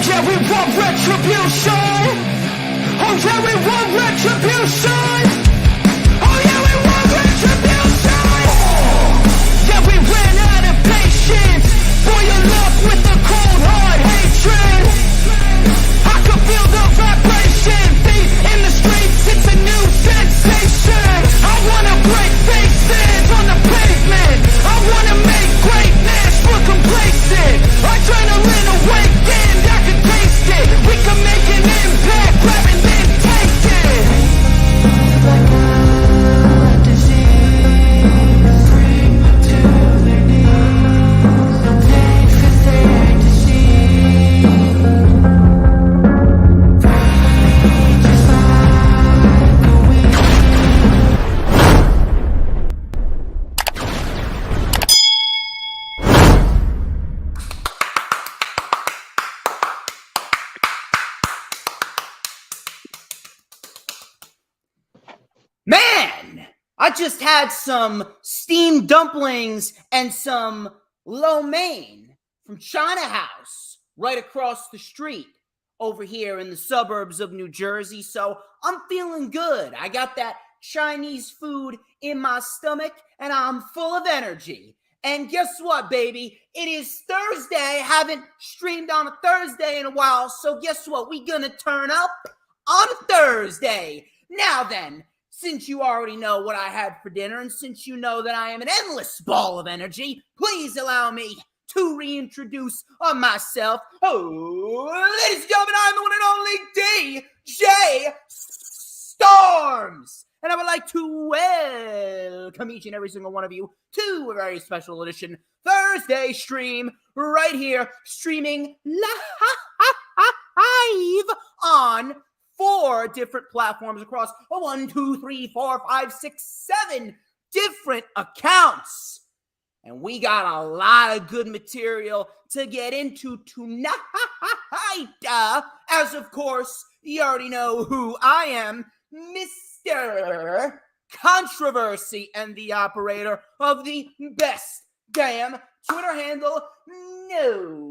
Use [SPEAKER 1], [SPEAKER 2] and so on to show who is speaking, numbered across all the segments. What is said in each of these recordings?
[SPEAKER 1] yeah, we want retribution. Oh yeah, we want retribution. Oh yeah, we want retribution. Yeah, we ran out of patience. Boil up with the cold hard hatred. I can feel the vibration. Feet in the streets, it's a new sensation. I wanna break faces on the pavement. I wanna make greatness look complacent. Adrenaline awakened, I can taste it. We can make an impact, grab and then take it. Like a disease, bring them to their knees. Take for their disease. Just like a weed.
[SPEAKER 2] Man, I just had some steamed dumplings and some lo mein from China House right across the street over here in the suburbs of New Jersey. So I'm feeling good. I got that Chinese food in my stomach and I'm full of energy. And guess what, baby? It is Thursday. Haven't streamed on a Thursday in a while. So guess what? We gonna turn up on a Thursday. Now then, since you already know what I had for dinner, and since you know that I am an endless ball of energy, please allow me to reintroduce myself. Oh, ladies and gentlemen, I'm the one and only DJ Storms. And I would like to welcome each and every single one of you to a very special edition Thursday stream right here, streaming live on 4 different platforms across 1, 2, 3, 4, 5, 6, 7 different accounts. And we got a lot of good material to get into tonight. As of course, you already know who I am, Mr. Controversy and the operator of the best damn Twitter handle, no.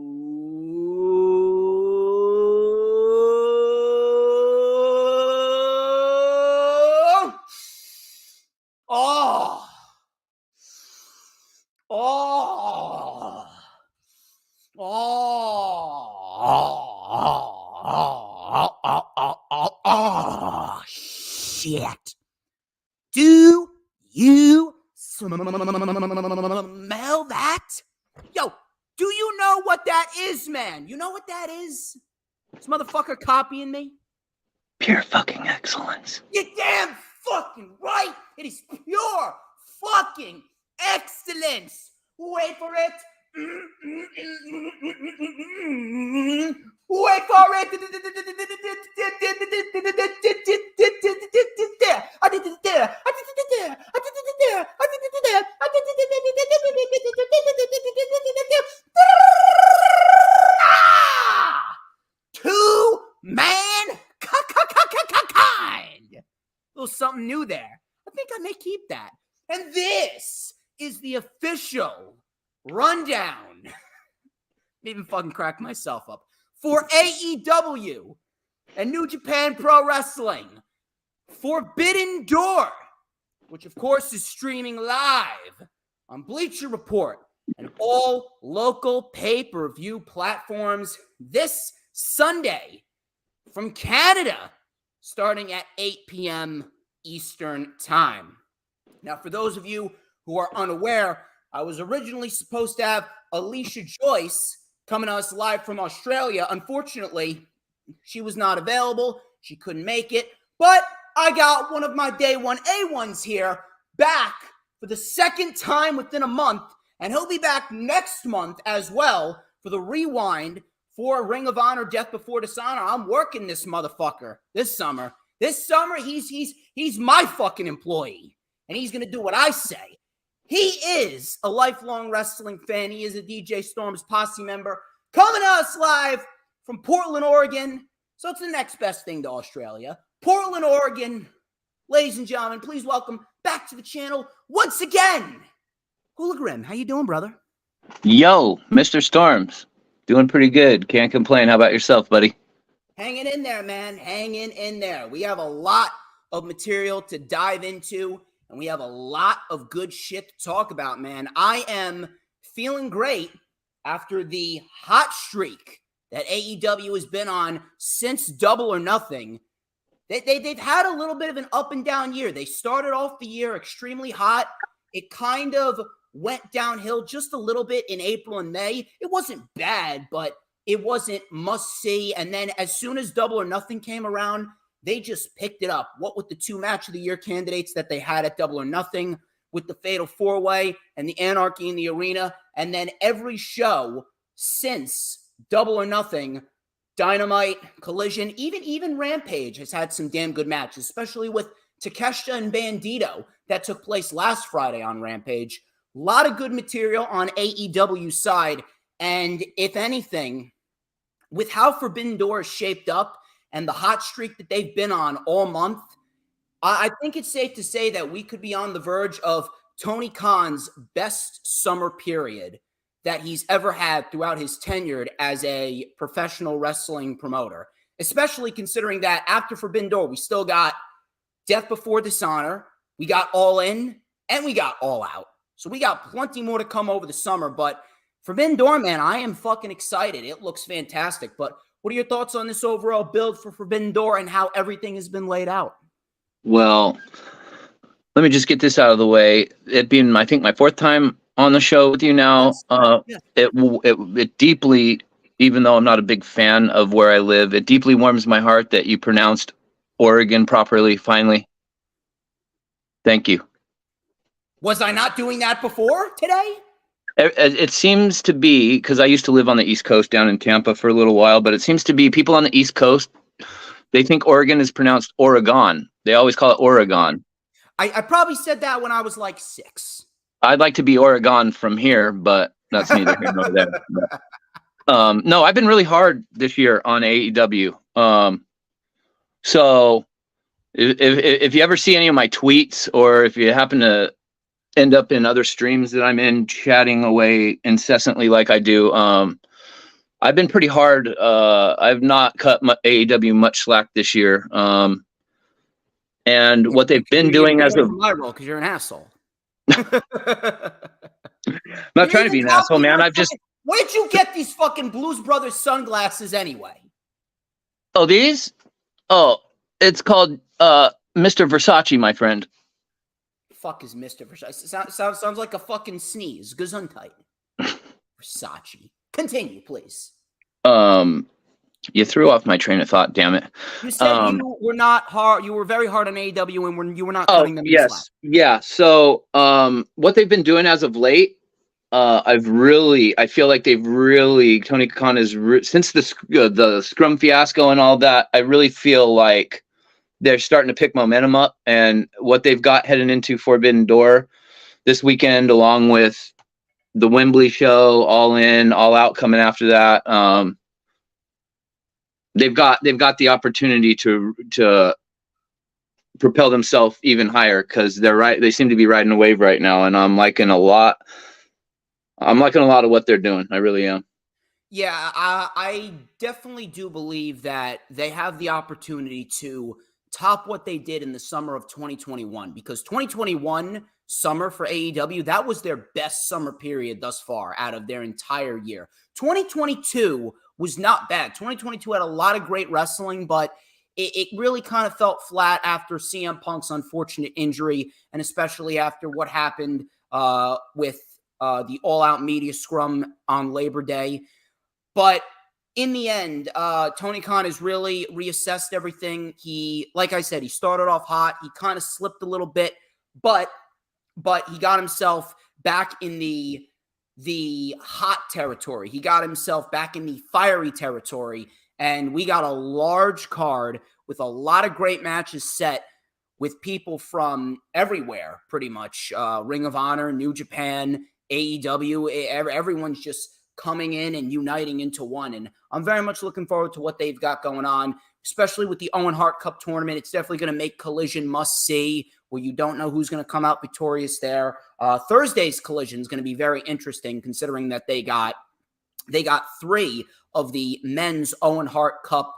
[SPEAKER 2] Shit. Do you smell that? Yo, do you know what that is, man? You know what that is? This motherfucker copying me?
[SPEAKER 3] Pure fucking excellence.
[SPEAKER 2] You're damn fucking right. It is pure fucking excellence. Wait for it. Wait for it. Two-man kind. A little something new there. I think I may keep that. And this is the official rundown. Even fucking crack myself up. For AEW and New Japan Pro Wrestling. Forbidden Door, which of course is streaming live on Bleacher Report and all local pay-per-view platforms this Sunday from Canada, starting at 8 p.m. Eastern Time. Now, for those of you who are unaware, I was originally supposed to have Alicia Joyce coming to us live from Australia. Unfortunately, she was not available. She couldn't make it. But I got one of my day one A1s here back for the second time within a month. And he'll be back next month as well for the rewind for Ring of Honor Death Before Dishonor. I'm working this motherfucker this summer. This summer, he's my fucking employee. And he's going to do what I say. He is a lifelong wrestling fan. He is a DJ Storms Posse member. Coming to us live from Portland, Oregon. So it's the next best thing to Australia. Portland, Oregon. Ladies and gentlemen, please welcome back to the channel once again, HooliGrim. How you doing, brother?
[SPEAKER 3] Yo, Mr. Storms. Doing pretty good. Can't complain. How about yourself, buddy?
[SPEAKER 2] Hanging in there, man. Hanging in there. We have a lot of material to dive into, and we have a lot of good shit to talk about, man. I am feeling great after the hot streak that AEW has been on since Double or Nothing. They've had a little bit of an up and down year. They started off the year extremely hot. It kind of went downhill just a little bit in April and May. It wasn't bad, but it wasn't must see. And then as soon as Double or Nothing came around, they just picked it up. What with the 2 match of the year candidates that they had at Double or Nothing, with the Fatal 4-Way and the Anarchy in the Arena. And then every show since Double or Nothing, Dynamite, Collision, even Rampage has had some damn good matches, especially with Takeshita and Bandito that took place last Friday on Rampage. A lot of good material on AEW's side. And if anything, with how Forbidden Door is shaped up and the hot streak that they've been on all month, I think it's safe to say that we could be on the verge of Tony Khan's best summer period that he's ever had throughout his tenure as a professional wrestling promoter, especially considering that after Forbidden Door, we still got Death Before Dishonor, we got All In, and we got All Out. So we got plenty more to come over the summer, but Forbidden Door, man, I am fucking excited. It looks fantastic, but what are your thoughts on this overall build for Forbidden Door and how everything has been laid out?
[SPEAKER 3] Well, let me just get this out of the way. It being, I think, my 4th time on the show with you now,
[SPEAKER 2] Yes.
[SPEAKER 3] it deeply, even though I'm not a big fan of where I live, it deeply warms my heart that you pronounced Oregon properly, finally. Thank you.
[SPEAKER 2] Was I not doing that before today?
[SPEAKER 3] It seems to be, because I used to live on the East Coast down in Tampa for a little while, but it seems to be people on the East Coast, they think Oregon is pronounced Oregon. They always call it Oregon.
[SPEAKER 2] I probably said that when I was like 6.
[SPEAKER 3] I'd like to be Oregon from here, but that's neither here nor there. But, no, I've been really hard this year on AEW. So if you ever see any of my tweets, or if you happen to end up in other streams that I'm in chatting away incessantly like I do, I've been pretty hard. I've not cut AEW much slack this year. And what they've been doing as of
[SPEAKER 2] my role, because you're an asshole.
[SPEAKER 3] I'm not trying to be an asshole, man.
[SPEAKER 2] Where did you get these fucking Blues Brothers sunglasses anyway?
[SPEAKER 3] Oh, these? Oh, it's called Mr. Versace, my friend.
[SPEAKER 2] Fuck is Mr. Versace? Sounds like a fucking sneeze. Gesundheit. Versace. Continue, please.
[SPEAKER 3] You threw off my train of thought, damn it.
[SPEAKER 2] You said you were not hard. You were very hard on AEW, and you were not cutting them.
[SPEAKER 3] Yes, yeah. So, what they've been doing as of late, I feel like they've really, Tony Khan has since the Scrum fiasco and all that. I really feel like they're starting to pick momentum up, and what they've got heading into Forbidden Door this weekend, along with the Wembley show, All In, All Out coming after that. They've got the opportunity to propel themselves even higher, because they seem to be riding a wave right now, and I'm liking a lot of what they're doing. I really am.
[SPEAKER 2] Yeah, I definitely do believe that they have the opportunity to top what they did in the summer of 2021, because 2021 summer for AEW, that was their best summer period thus far out of their entire year. 2022 was not bad. 2022 had a lot of great wrestling, but it really kind of felt flat after CM Punk's unfortunate injury, and especially after what happened with the All Out Media Scrum on Labor Day. But in the end, Tony Khan has really reassessed everything. Like I said, he started off hot. He kind of slipped a little bit, but he got himself back in the hot territory. He got himself back in the fiery territory, and we got a large card with a lot of great matches set with people from everywhere, pretty much. Ring of Honor, New Japan, AEW, everyone's just coming in and uniting into one. And I'm very much looking forward to what they've got going on, especially with the Owen Hart Cup tournament. It's definitely going to make Collision must see, where you don't know who's going to come out victorious there. Thursday's Collision is going to be very interesting, considering that they got They got 3 of the men's Owen Hart Cup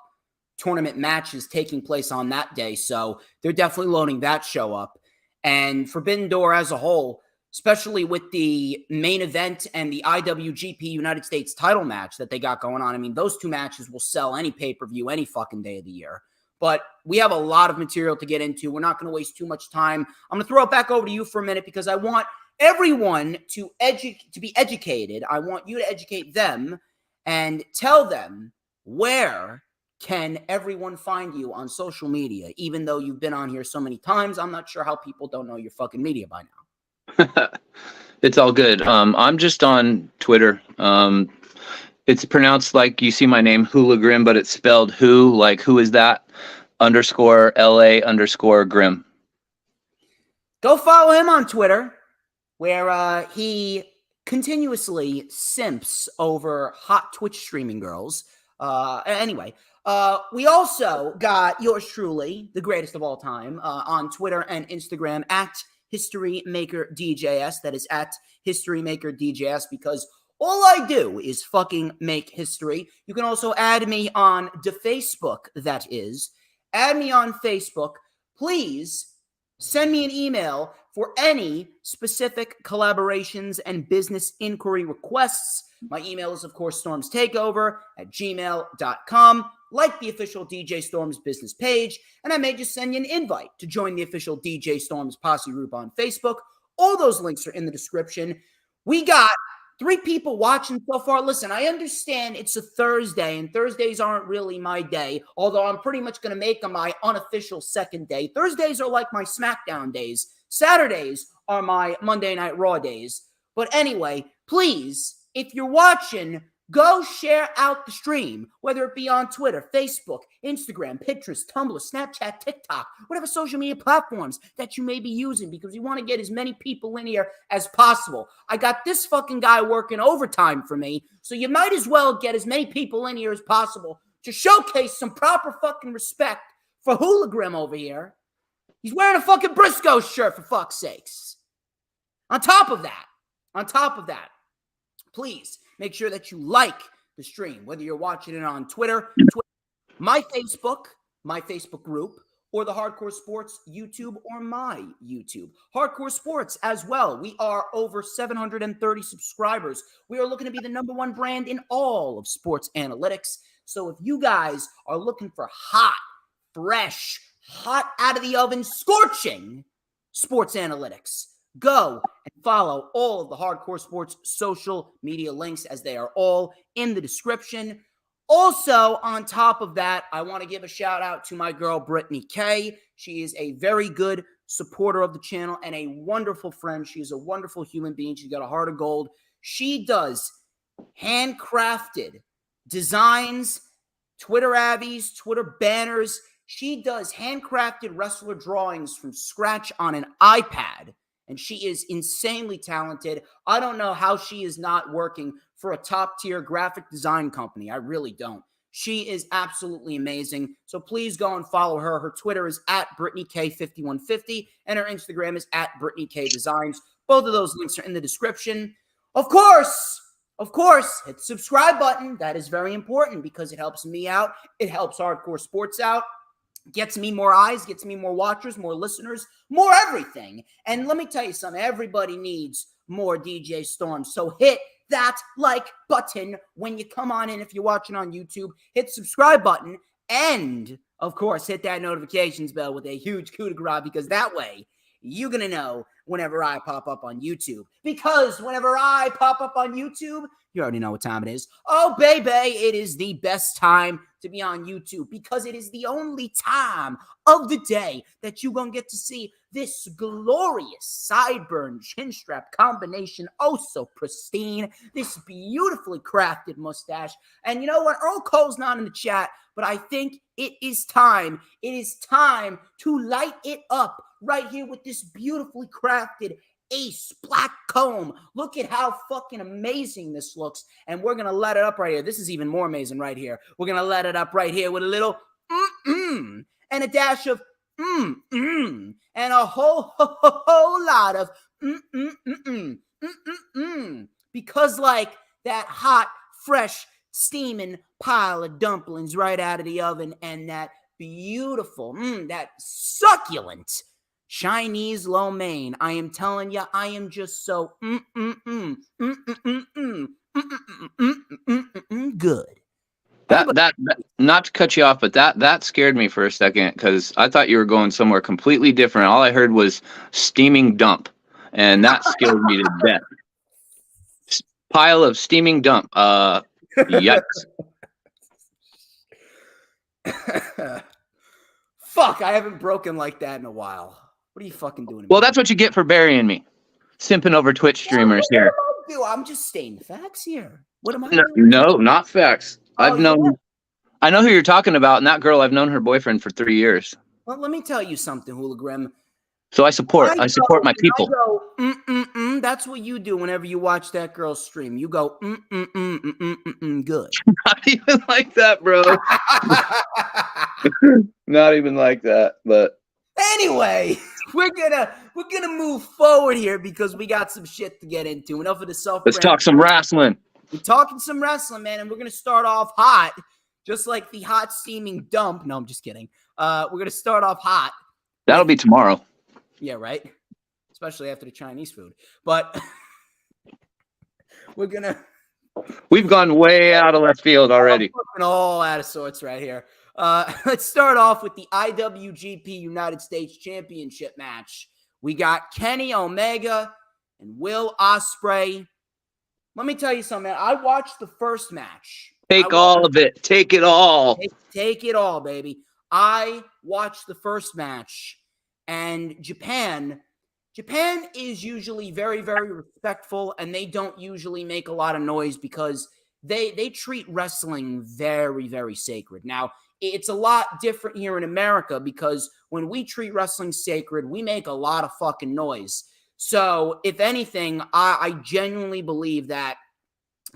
[SPEAKER 2] tournament matches taking place on that day. So they're definitely loading that show up. And Forbidden Door as a whole, especially with the main event and the IWGP United States title match that they got going on. I mean, those 2 matches will sell any pay-per-view any fucking day of the year. But we have a lot of material to get into. We're not going to waste too much time. I'm going to throw it back over to you for a minute because I want everyone to be educated. I want you to educate them and tell them where can everyone find you on social media. Even though you've been on here so many times, I'm not sure how people don't know your fucking media by now.
[SPEAKER 3] It's all good. I'm just on Twitter. It's pronounced like you see my name, HooliGrim, but it's spelled who, like who is that, _LA_Grim.
[SPEAKER 2] Go follow him on Twitter, where he continuously simps over hot Twitch streaming girls. Anyway, we also got yours truly, the greatest of all time, on Twitter and Instagram at HistoryMakerDJS. That is at HistoryMakerDJS because all I do is fucking make history. You can also add me on the Facebook, that is. Add me on Facebook. Please send me an email for any specific collaborations and business inquiry requests. My email is, of course, StormsTakeOver@gmail.com. Like the official DJ Storms business page, and I may just send you an invite to join the official DJ Storms Posse group on Facebook. All those links are in the description. We got 3 people watching so far. Listen, I understand it's a Thursday, and Thursdays aren't really my day, although I'm pretty much going to make them my unofficial second day. Thursdays are like my SmackDown days. Saturdays are my Monday Night Raw days. But anyway, please, if you're watching, go share out the stream, whether it be on Twitter, Facebook, Instagram, Pinterest, Tumblr, Snapchat, TikTok, whatever social media platforms that you may be using, because we want to get as many people in here as possible. I got this fucking guy working overtime for me, so you might as well get as many people in here as possible to showcase some proper fucking respect for HooliGrim over here. He's wearing a fucking Briscoe shirt, for fuck's sakes. On top of that, please make sure that you like the stream, whether you're watching it on Twitter, my Facebook group, or the Hardcore Sports YouTube, or my YouTube. Hardcore Sports as well. We are over 730 subscribers. We are looking to be the #1 brand in all of sports analytics. So if you guys are looking for hot, fresh, hot out of the oven, scorching sports analytics, go and follow all of the Hardcore Sports social media links, as they are all in the description. Also, on top of that, I want to give a shout out to my girl, Brittany K. She is a very good supporter of the channel and a wonderful friend. She is a wonderful human being. She's got a heart of gold. She does handcrafted designs, Twitter avies, Twitter banners. She does handcrafted wrestler drawings from scratch on an iPad. And she is insanely talented. I don't know how she is not working for a top-tier graphic design company. I really don't. She is absolutely amazing. So please go and follow her. Her Twitter is at BrittanyK5150, and her Instagram is at BrittanyKDesigns. Both of those links are in the description. Of course, hit the subscribe button. That is very important because it helps me out. It helps Hardcore Sports out. Gets me more eyes, gets me more watchers, more listeners, more everything. And let me tell you something, everybody needs more DJ Storms. So hit that like button when you come on in. If you're watching on YouTube, hit the subscribe button. And, of course, hit that notifications bell with a huge coup de grace, because that way you're going to know whenever I pop up on YouTube. Because whenever I pop up on YouTube, you already know what time it is. Oh, baby, it is the best time to be on YouTube, because it is the only time of the day that you're going to get to see this glorious sideburn chin strap combination. Oh, so pristine. This beautifully crafted mustache. And you know what? Earl Cole's not in the chat, but I think it is time. It is time to light it up right here with this beautifully crafted Ace black comb. Look at how fucking amazing this looks. And we're going to let it up right here. This is even more amazing right here. We're going to let it up right here with a little and a dash of and a whole lot of because like that hot, fresh, steaming pile of dumplings right out of the oven, and that beautiful, that succulent Chinese lo mein. I am telling you, I am just so good.
[SPEAKER 3] That not to cut you off, but that scared me for a second because I thought you were going somewhere completely different. All I heard was steaming dump, and that scared me to death. Pile of steaming dump. Yikes.
[SPEAKER 2] Fuck, I haven't broken like that in a while. What are you fucking doing?
[SPEAKER 3] Well, that's what you get for burying me. Simping over Twitch streamers here.
[SPEAKER 2] I'm just stating facts here. What am I
[SPEAKER 3] No,
[SPEAKER 2] doing?
[SPEAKER 3] no, not facts. I know who you're talking about, and that girl, I've known her boyfriend for 3 years.
[SPEAKER 2] Well, let me tell you something, HooliGrim.
[SPEAKER 3] So I support my people.
[SPEAKER 2] I go, that's what you do whenever you watch that girl's stream. You go, good.
[SPEAKER 3] Not even like that, bro. Not even like that, but
[SPEAKER 2] anyway, we're gonna move forward here because we got some shit to get into. Enough of the self.
[SPEAKER 3] Let's talk some wrestling.
[SPEAKER 2] We're talking some wrestling, man, and we're gonna start off hot, just like the hot steaming dump. No, I'm just kidding. We're gonna start off hot.
[SPEAKER 3] That'll be tomorrow.
[SPEAKER 2] Yeah, right. Especially after the Chinese food. But
[SPEAKER 3] we've gone way out of left field already.
[SPEAKER 2] All out of sorts right here. Let's start off with the IWGP United States Championship match. We got Kenny Omega and Will Ospreay. Let me tell you something, man. I watched the first match.
[SPEAKER 3] Take all of it. Take it all.
[SPEAKER 2] Take it all, baby. I watched the first match, and Japan is usually very, very respectful, and they don't usually make a lot of noise because they treat wrestling very, very sacred. Now, it's a lot different here in America because when we treat wrestling sacred, we make a lot of fucking noise. So, if anything, I genuinely believe that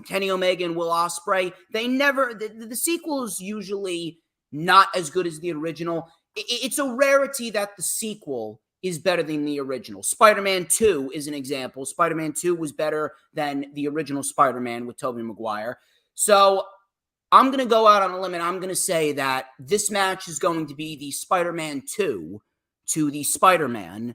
[SPEAKER 2] Kenny Omega and Will Ospreay, the sequel is usually not as good as the original. It's a rarity that the sequel is better than the original. Spider-Man 2 is an example. Spider-Man 2 was better than the original Spider-Man with Tobey Maguire. So I'm going to go out on a limb and I'm going to say that this match is going to be the Spider-Man 2 to the Spider-Man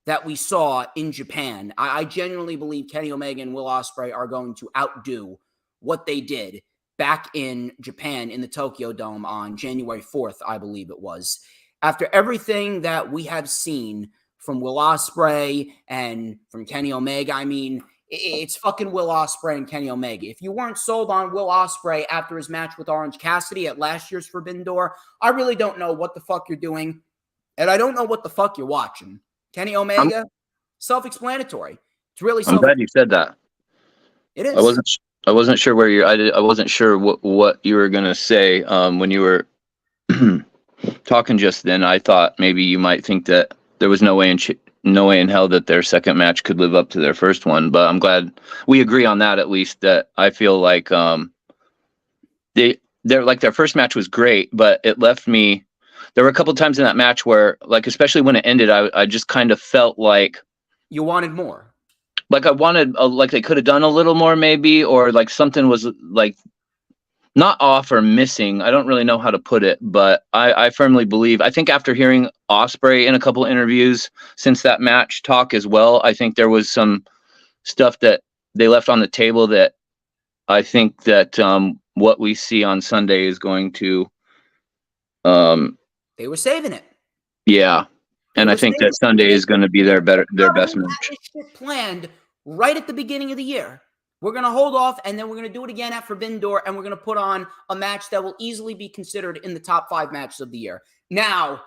[SPEAKER 2] that we saw in Japan. I genuinely believe Kenny Omega and Will Ospreay are going to outdo what they did back in Japan in the Tokyo Dome on January 4th, I believe it was. After everything that we have seen from Will Ospreay and from Kenny Omega, I mean, it's fucking Will Ospreay and Kenny Omega. If you weren't sold on Will Ospreay after his match with Orange Cassidy at last year's Forbidden Door, I really don't know what the fuck you're doing, and I don't know what the fuck you're watching. Kenny Omega, self-explanatory. It's really
[SPEAKER 3] I'm glad you said that.
[SPEAKER 2] It is.
[SPEAKER 3] I wasn't sure where you're. I wasn't sure what you were gonna say when you were talking just then. I thought maybe you might think that there was no way in hell that their second match could live up to their first one. But I'm glad we agree on that. At least that I feel like their first match was great, but it left me. There were a couple times in that match where, like, especially when it ended, I just kind of felt like
[SPEAKER 2] you wanted more.
[SPEAKER 3] Like I wanted, like they could have done a little more, maybe, or like something was like not off or missing. I don't really know how to put it, but I firmly believe. I think after hearing Ospreay in a couple of interviews since that match talk as well, I think there was some stuff that they left on the table that I think that what we see on Sunday is going to.
[SPEAKER 2] They were saving it.
[SPEAKER 3] Yeah. And I think that Sunday is going to be their best match.
[SPEAKER 2] Planned right at the beginning of the year. We're going to hold off, and then we're going to do it again at Forbidden Door, and we're going to put on a match that will easily be considered in the top 5 matches of the year. Now,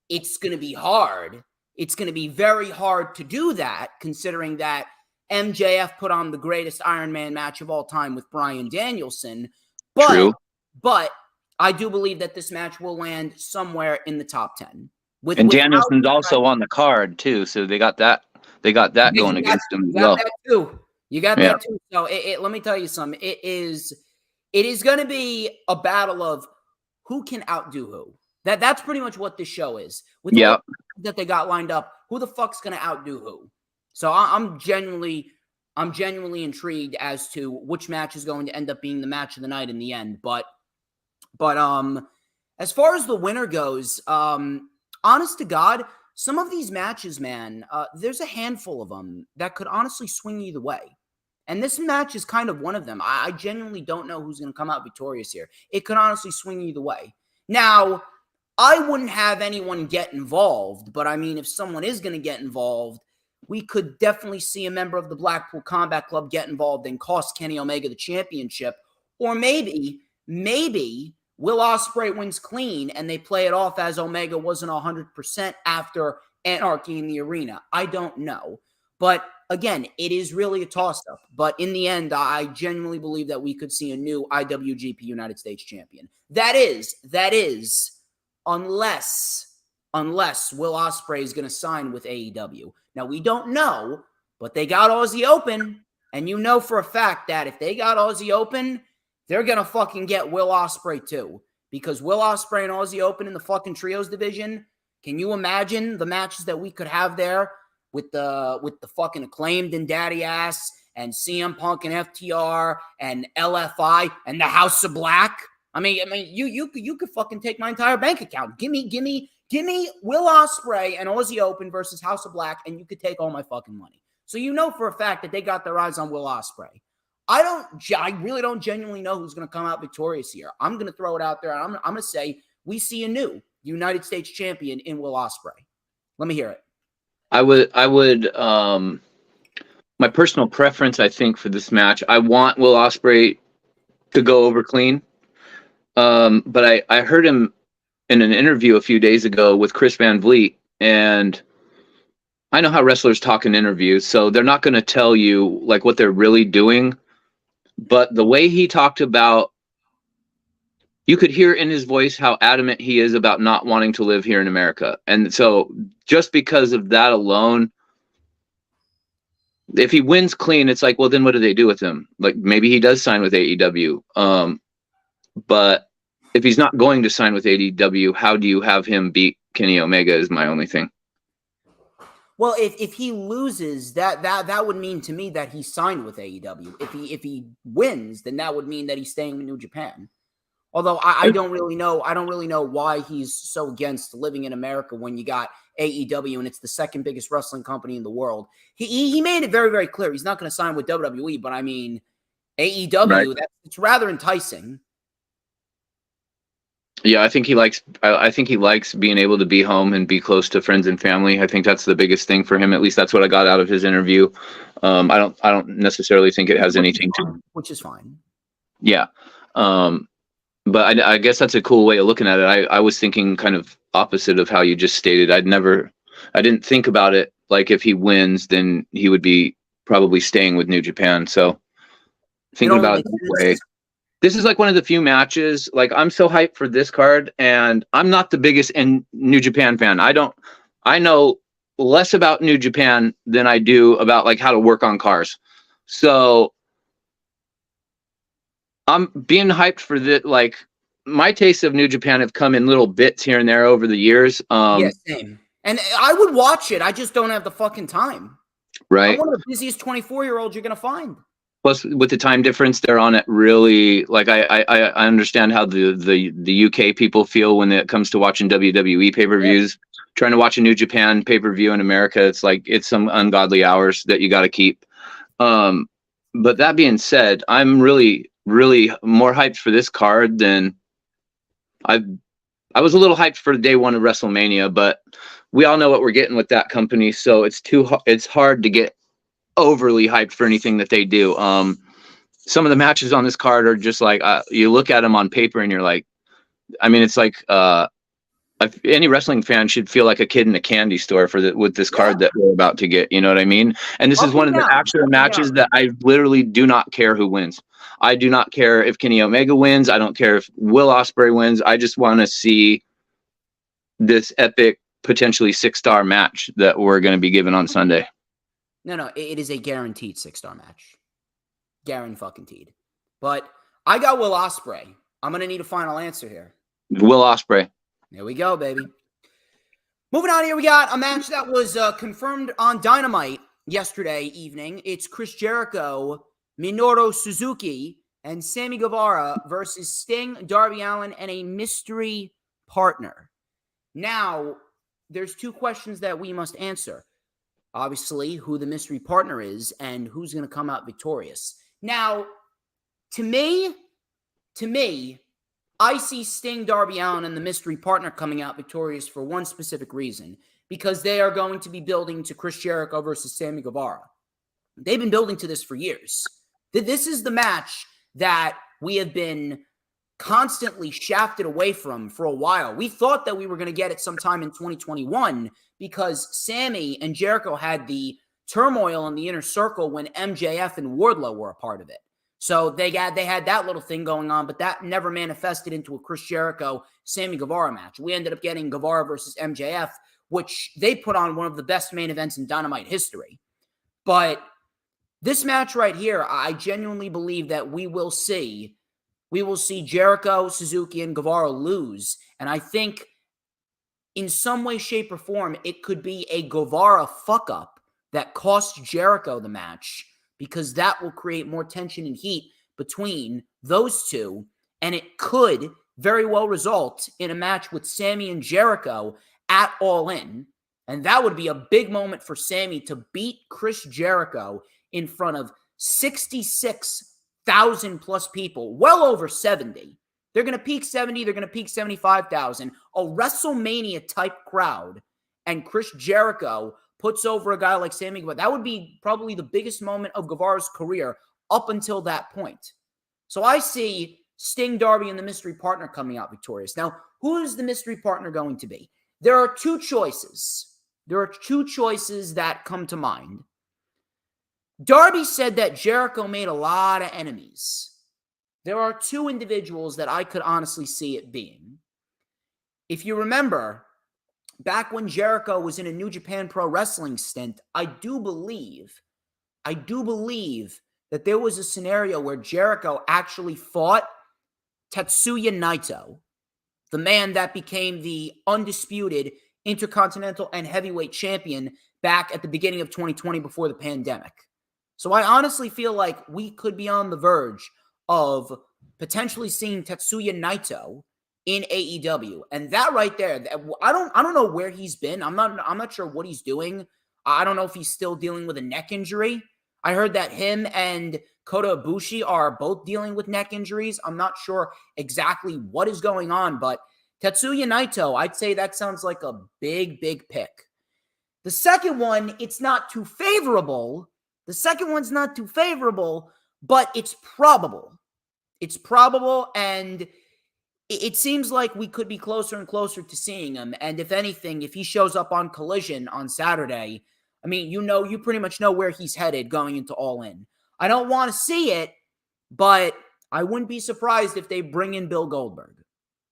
[SPEAKER 2] it's going to be hard. It's going to be very hard to do that, considering that MJF put on the greatest Iron Man match of all time with Bryan Danielson.
[SPEAKER 3] True.
[SPEAKER 2] But I do believe that this match will land somewhere in the top 10.
[SPEAKER 3] And Danielson's also on the card too, so they got that going against them as well.
[SPEAKER 2] You got that too. So let me tell you something. It is going to be a battle of who can outdo who. That's pretty much what this show is. With that they got lined up, who the fuck's going to outdo who? So I'm genuinely I'm genuinely intrigued as to which match is going to end up being the match of the night in the end. But as far as the winner goes, honest to God, some of these matches, man, there's a handful of them that could honestly swing either way. And this match is kind of one of them. I genuinely don't know who's going to come out victorious here. It could honestly swing either way. Now, I wouldn't have anyone get involved, but I mean, if someone is going to get involved, we could definitely see a member of the Blackpool Combat Club get involved and cost Kenny Omega the championship. Or maybe Will Ospreay wins clean and they play it off as Omega wasn't 100% after Anarchy in the Arena. I don't know. But again, it is really a toss-up. But in the end, I genuinely believe that we could see a new IWGP United States champion. That is, unless Will Ospreay is going to sign with AEW. Now, we don't know, but they got Aussie Open, and you know for a fact that if they got Aussie Open, they're going to fucking get Will Ospreay too. Because Will Ospreay and Aussie Open in the fucking trios division, can you imagine the matches that we could have there with the fucking Acclaimed and Daddy Ass and CM Punk and FTR and LFI and the House of Black? I mean, you could fucking take my entire bank account. Give me Will Ospreay and Aussie Open versus House of Black, and you could take all my fucking money. So you know for a fact that they got their eyes on Will Ospreay. I really don't genuinely know who's going to come out victorious here. I'm going to throw it out there. I'm going to say we see a new United States champion in Will Ospreay. Let me hear it.
[SPEAKER 3] I would my personal preference, I think, for this match, I want Will Ospreay to go over clean. But I heard him in an interview a few days ago with Chris Van Vliet, and I know how wrestlers talk in interviews, so they're not going to tell you like what they're really doing. But the way he talked about, you could hear in his voice how adamant he is about not wanting to live here in America. And so just because of that alone, if he wins clean, it's like, well, then what do they do with him? Like maybe he does sign with AEW. But if he's not going to sign with AEW, how do you have him beat Kenny Omega is my only thing.
[SPEAKER 2] Well, if he loses, that would mean to me that he signed with AEW. If he wins, then that would mean that he's staying with New Japan. Although I don't really know why he's so against living in America when you got AEW and it's the second biggest wrestling company in the world. He made it very, very clear he's not going to sign with WWE, but I mean AEW, right. It's rather enticing.
[SPEAKER 3] Yeah, I think he likes being able to be home and be close to friends and family. I think that's the biggest thing for him. At least that's what I got out of his interview. I don't necessarily think it has anything to,
[SPEAKER 2] which is fine.
[SPEAKER 3] Yeah. But I guess that's a cool way of looking at it. I was thinking kind of opposite of how you just stated. I didn't think about it like if he wins, then he would be probably staying with New Japan. So thinking about it that way. This is like one of the few matches, like I'm so hyped for this card, and I'm not the biggest New Japan fan. I know less about New Japan than I do about like how to work on cars. So I'm being hyped for this. Like my tastes of New Japan have come in little bits here and there over the years.
[SPEAKER 2] Yeah, same. And I would watch it. I just don't have the fucking time.
[SPEAKER 3] Right.
[SPEAKER 2] I'm one of the busiest 24-year-olds you're going to find.
[SPEAKER 3] Plus, with the time difference, they're on it really. Like I understand how the UK people feel when it comes to watching WWE pay-per-views. Yeah. Trying to watch a New Japan pay-per-view in America, it's some ungodly hours that you got to keep. But that being said, I'm really, really more hyped for this card than I was a little hyped for day one of WrestleMania, but we all know what we're getting with that company, so it's hard to get overly hyped for anything that they do. Some of the matches on this card are just like you look at them on paper and you're like, I mean, it's like any wrestling fan should feel like a kid in a candy store with this card that we're about to get. You know what I mean? And this is one of the actual matches that I literally do not care who wins. I do not care if Kenny Omega wins. I don't care if Will Ospreay wins. I just want to see this epic, potentially 6-star match that we're going to be given on Sunday.
[SPEAKER 2] No, it is a guaranteed 6-star match. Guaranteed. But I got Will Ospreay. I'm going to need a final answer here.
[SPEAKER 3] Will Ospreay.
[SPEAKER 2] There we go, baby. Moving on here, we got a match that was confirmed on Dynamite. yesterday evening. It's Chris Jericho, Minoru Suzuki, and Sammy Guevara versus Sting, Darby Allin, and a mystery partner. Now, there's two questions that we must answer. Obviously, who the mystery partner is and who's going to come out victorious. Now, to me, I see Sting, Darby Allin, and the mystery partner coming out victorious for one specific reason. Because they are going to be building to Chris Jericho versus Sammy Guevara. They've been building to this for years. This is the match that we have been constantly shafted away from for a while. We thought that we were going to get it sometime in 2021 because Sammy and Jericho had the turmoil in the inner circle when MJF and Wardlow were a part of it. So they had that little thing going on, but that never manifested into a Chris Jericho, Sammy Guevara match. We ended up getting Guevara versus MJF, which they put on one of the best main events in Dynamite history. But this match right here, I genuinely believe that we will see Jericho, Suzuki, and Guevara lose. And I think in some way, shape, or form, it could be a Guevara fuck-up that costs Jericho the match, because that will create more tension and heat between those two. And it could very well result in a match with Sammy and Jericho at All In. And that would be a big moment for Sammy to beat Chris Jericho in front of 66,000 plus people, well over 70. They're going to peak 70. They're going to peak 75,000. A WrestleMania type crowd. And Chris Jericho puts over a guy like Sammy Guevara. That would be probably the biggest moment of Guevara's career up until that point. So I see Sting, Darby, and the mystery partner coming out victorious. Now, who is the mystery partner going to be? There are two choices. That come to mind. Darby said that Jericho made a lot of enemies. There are two individuals that I could honestly see it being. If you remember, back when Jericho was in a New Japan Pro Wrestling stint, I do believe that there was a scenario where Jericho actually fought Tetsuya Naito, the man that became the undisputed Intercontinental and Heavyweight Champion back at the beginning of 2020 before the pandemic. So I honestly feel like we could be on the verge of potentially seeing Tetsuya Naito in AEW. And that right there, I don't know where he's been. I'm not sure what he's doing. I don't know if he's still dealing with a neck injury. I heard that him and Kota Ibushi are both dealing with neck injuries. I'm not sure exactly what is going on, but Tetsuya Naito, I'd say that sounds like a big, big pick. The second one, it's not too favorable. The second one's not too favorable, but it's probable. It's probable, and it seems like we could be closer and closer to seeing him. And if anything, if he shows up on Collision on Saturday, I mean, you pretty much know where he's headed going into All In. I don't want to see it, but I wouldn't be surprised if they bring in Bill Goldberg.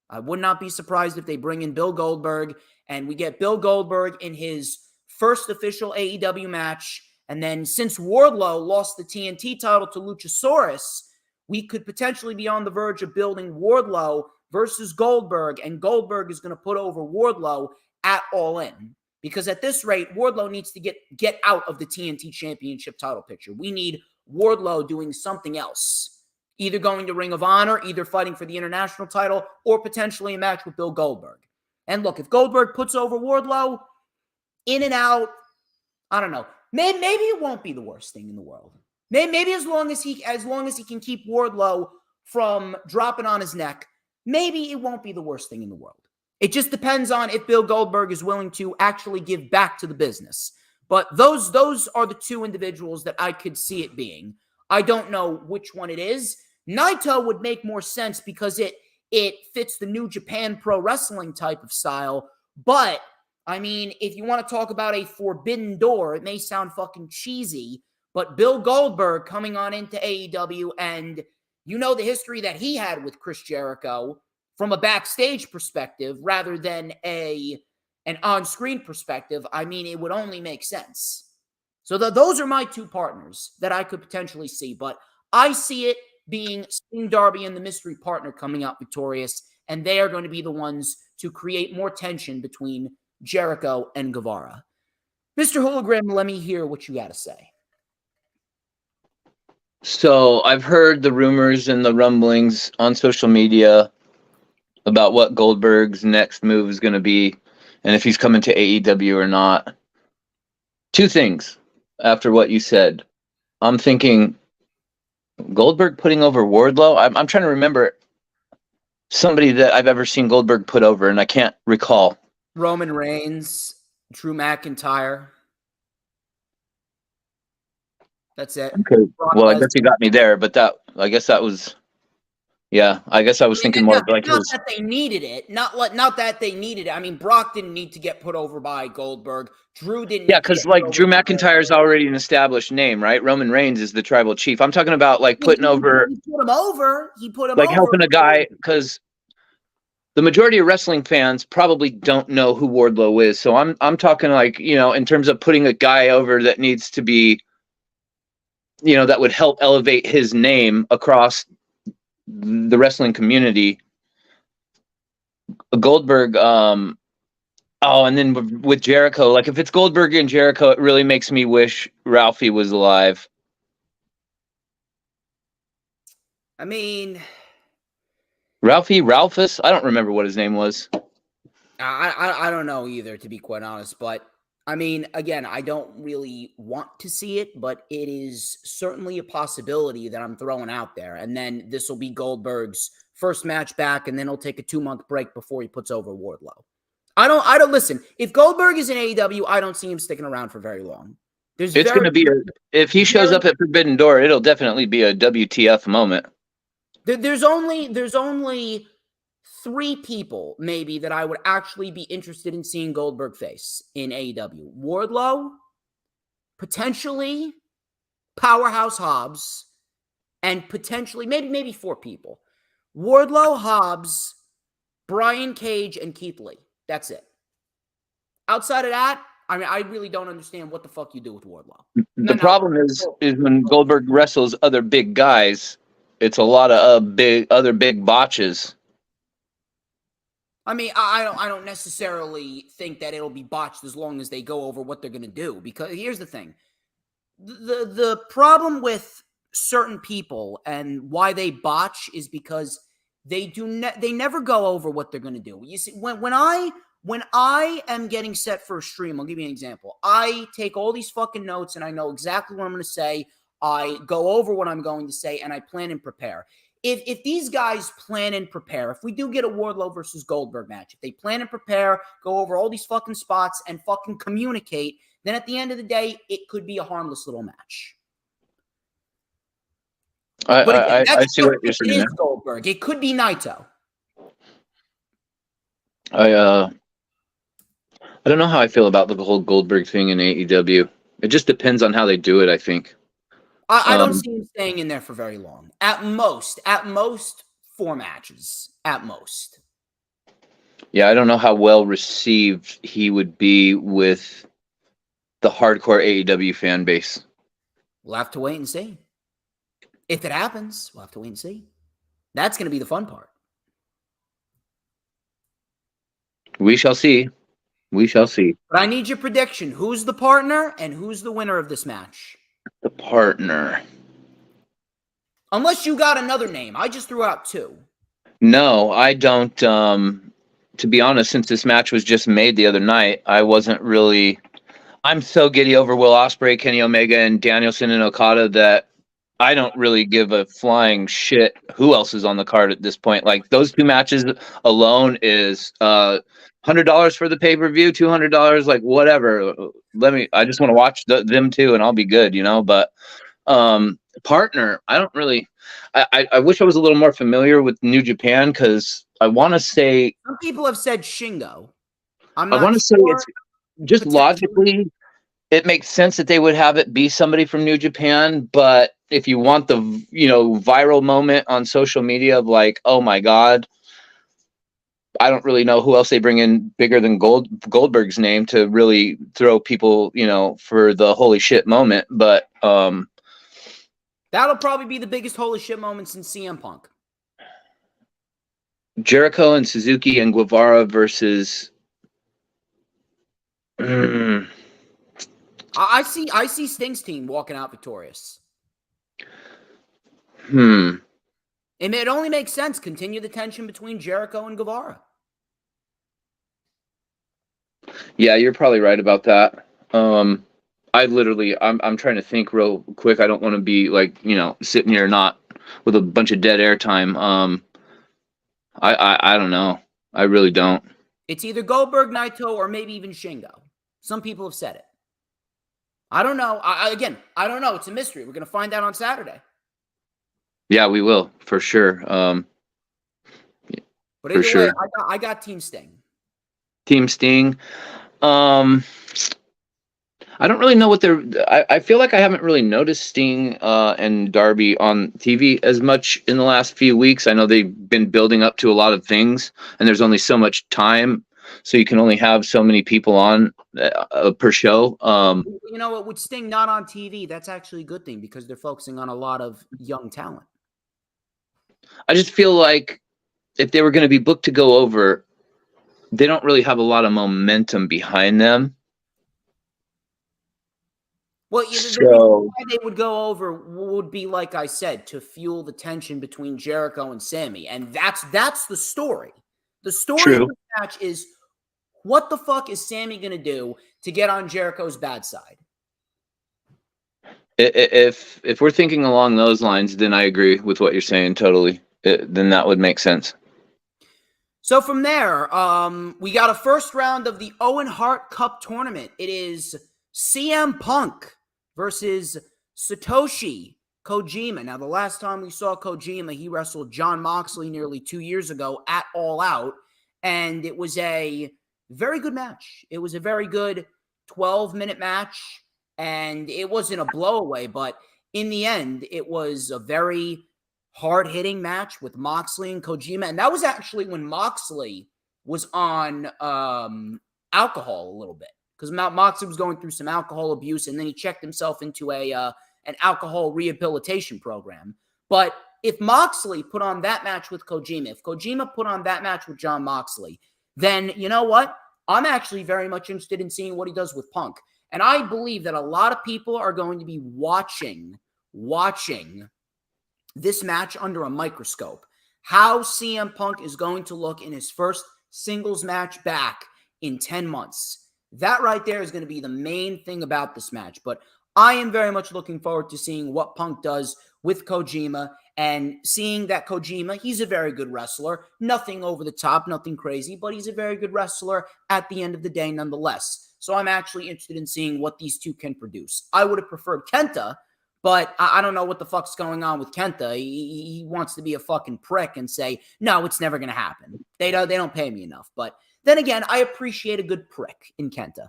[SPEAKER 2] I would not be surprised if they bring in Bill Goldberg and we get Bill Goldberg in his first official AEW match. And then since Wardlow lost the TNT title to Luchasaurus, we could potentially be on the verge of building Wardlow versus Goldberg, and Goldberg is going to put over Wardlow at All In. Because at this rate, Wardlow needs to get out of the TNT Championship title picture. We need Wardlow doing something else. Either going to Ring of Honor, either fighting for the international title, or potentially a match with Bill Goldberg. And look, if Goldberg puts over Wardlow, in and out, I don't know. Maybe it won't be the worst thing in the world. Maybe as long as he can keep Wardlow from dropping on his neck, maybe it won't be the worst thing in the world. It just depends on if Bill Goldberg is willing to actually give back to the business. But those are the two individuals that I could see it being. I don't know which one it is. Naito would make more sense because it fits the New Japan Pro Wrestling type of style. But, I mean, if you want to talk about a forbidden door, it may sound fucking cheesy, but Bill Goldberg coming on into AEW, and you know the history that he had with Chris Jericho from a backstage perspective rather than an on-screen perspective, I mean, it would only make sense. So those are my two partners that I could potentially see, but I see it being Sting, Darby, and the mystery partner coming out victorious, and they are going to be the ones to create more tension between Jericho and Guevara. Mr. HooliGrim, let me hear what you got to say.
[SPEAKER 3] So I've heard the rumors and the rumblings on social media about what Goldberg's next move is going to be and if he's coming to AEW or not. Two things after what you said. I'm thinking Goldberg putting over Wardlow. I'm trying to remember somebody that I've ever seen Goldberg put over, and I can't recall.
[SPEAKER 2] Roman Reigns, Drew McIntyre. That's it.
[SPEAKER 3] Okay. Well, I guess you got me there, but I guess that was, yeah. I guess I was thinking more like
[SPEAKER 2] not that they needed it. Not that they needed it. I mean, Brock didn't need to get put over by Goldberg. Drew didn't.
[SPEAKER 3] Yeah, because like Drew McIntyre is already an established name, right? Roman Reigns is the tribal chief. I'm talking about like putting over.
[SPEAKER 2] He put him over. He put him
[SPEAKER 3] like
[SPEAKER 2] over.
[SPEAKER 3] helping a guy, because the majority of wrestling fans probably don't know who Wardlow is. So I'm talking like, in terms of putting a guy over that needs to be, that would help elevate his name across the wrestling community. Goldberg, and then with Jericho, like if it's Goldberg and Jericho, it really makes me wish Ralphie was alive.
[SPEAKER 2] I mean,
[SPEAKER 3] Ralphus? I don't remember what his name was.
[SPEAKER 2] I don't know either, to be quite honest. But I mean, again, I don't really want to see it, but it is certainly a possibility that I'm throwing out there. And then this will be Goldberg's first match back, and then he'll take a 2-month break before he puts over Wardlow. I don't listen. If Goldberg is in AEW, I don't see him sticking around for very long.
[SPEAKER 3] It's going to be if he shows up at Forbidden Door, it'll definitely be a WTF moment.
[SPEAKER 2] There's only 3 people maybe that I would actually be interested in seeing Goldberg face in AEW. Wardlow, potentially Powerhouse Hobbs, and potentially maybe 4 people. Wardlow, Hobbs, Brian Cage, and Keith Lee. That's it. Outside of that, I mean, I really don't understand what the fuck you do with Wardlow.
[SPEAKER 3] The problem is when Goldberg wrestles other big guys, it's a lot of other big botches.
[SPEAKER 2] I mean, I don't necessarily think that it'll be botched as long as they go over what they're going to do. Because here's the thing. The problem with certain people and why they botch is because they never go over what they're going to do. You see, when I am getting set for a stream, I'll give you an example. I take all these fucking notes and I know exactly what I'm going to say. I go over what I'm going to say and I plan and prepare. If these guys plan and prepare, if we do get a Wardlow versus Goldberg match, if they plan and prepare, go over all these fucking spots and fucking communicate, then at the end of the day, it could be a harmless little match.
[SPEAKER 3] I see what you're saying.
[SPEAKER 2] It is Goldberg. It could be Naito.
[SPEAKER 3] I don't know how I feel about the whole Goldberg thing in AEW. It just depends on how they do it, I think.
[SPEAKER 2] I don't see him staying in there for very long. At most, 4 matches. At most.
[SPEAKER 3] Yeah, I don't know how well received he would be with the hardcore AEW fan base.
[SPEAKER 2] We'll have to wait and see. If it happens, we'll have to wait and see. That's going to be the fun part.
[SPEAKER 3] We shall see. We shall see.
[SPEAKER 2] But I need your prediction. Who's the partner and who's the winner of this match?
[SPEAKER 3] The partner.
[SPEAKER 2] Unless you got another name. I just threw out 2.
[SPEAKER 3] No, I don't. To be honest, since this match was just made the other night, I wasn't really... I'm so giddy over Will Ospreay, Kenny Omega, and Danielson and Okada that I don't really give a flying shit who else is on the card at this point. Like, those 2 matches alone is $100 for the pay-per-view, $200, like, whatever. I just want to watch them too, and I'll be good, But partner, I don't really... I wish I was a little more familiar with New Japan, because I want to say...
[SPEAKER 2] Some people have said Shingo.
[SPEAKER 3] I want to say it's just logically, it makes sense that they would have it be somebody from New Japan, but if you want the, viral moment on social media of like, oh my God, I don't really know who else they bring in bigger than Goldberg's name to really throw people, for the holy shit moment. But
[SPEAKER 2] that'll probably be the biggest holy shit moment since CM Punk.
[SPEAKER 3] Jericho and Suzuki and Guevara versus
[SPEAKER 2] I see Sting's team walking out victorious.
[SPEAKER 3] Hmm.
[SPEAKER 2] And it only makes sense. Continue the tension between Jericho and Guevara.
[SPEAKER 3] Yeah, you're probably right about that. I'm trying to think real quick. I don't want to be like, sitting here not with a bunch of dead air time. I don't know. I really don't.
[SPEAKER 2] It's either Goldberg, Naito, or maybe even Shingo. Some people have said it. I don't know. I don't know. It's a mystery. We're going to find out on Saturday.
[SPEAKER 3] Yeah, we will for sure.
[SPEAKER 2] But either way, I got Team Sting.
[SPEAKER 3] Team Sting. I don't really know what they're. I feel like I haven't really noticed Sting and Darby on TV as much in the last few weeks. I know they've been building up to a lot of things, and there's only so much time, so you can only have so many people on per show.
[SPEAKER 2] You know what? With Sting not on TV, that's actually a good thing because they're focusing on a lot of young talent.
[SPEAKER 3] I just feel like if they were going to be booked to go over, they don't really have a lot of momentum behind them.
[SPEAKER 2] Well, the reason why they would go over would be, like I said, to fuel the tension between Jericho and Sammy. And that's the story. The story of the match is, what the fuck is Sammy going to do to get on Jericho's bad side?
[SPEAKER 3] If we're thinking along those lines, then I agree with what you're saying totally. Then that would make sense.
[SPEAKER 2] So from there, we got a first round of the Owen Hart Cup tournament. It is CM Punk versus Satoshi Kojima. Now, the last time we saw Kojima, he wrestled Jon Moxley nearly 2 years ago at All Out, and it was a very good match. It was a very good 12-minute match, and it wasn't a blowaway, but in the end, it was a very hard-hitting match with Moxley and Kojima, and that was actually when Moxley was on alcohol a little bit, because Moxley was going through some alcohol abuse, and then he checked himself into an alcohol rehabilitation program. But if Moxley put on that match with Kojima, if Kojima put on that match with Jon Moxley, then you know what? I'm actually very much interested in seeing what he does with Punk. And I believe that a lot of people are going to be watching this match under a microscope. How CM Punk is going to look in his first singles match back in 10 months. That right there is going to be the main thing about this match. But I am very much looking forward to seeing what Punk does with Kojima and seeing that Kojima, he's a very good wrestler. Nothing over the top, nothing crazy, but he's a very good wrestler at the end of the day nonetheless. So I'm actually interested in seeing what these two can produce. I would have preferred Kenta, but I don't know what the fuck's going on with Kenta. He wants to be a fucking prick and say, no, it's never going to happen. They don't pay me enough. But then again, I appreciate a good prick in Kenta.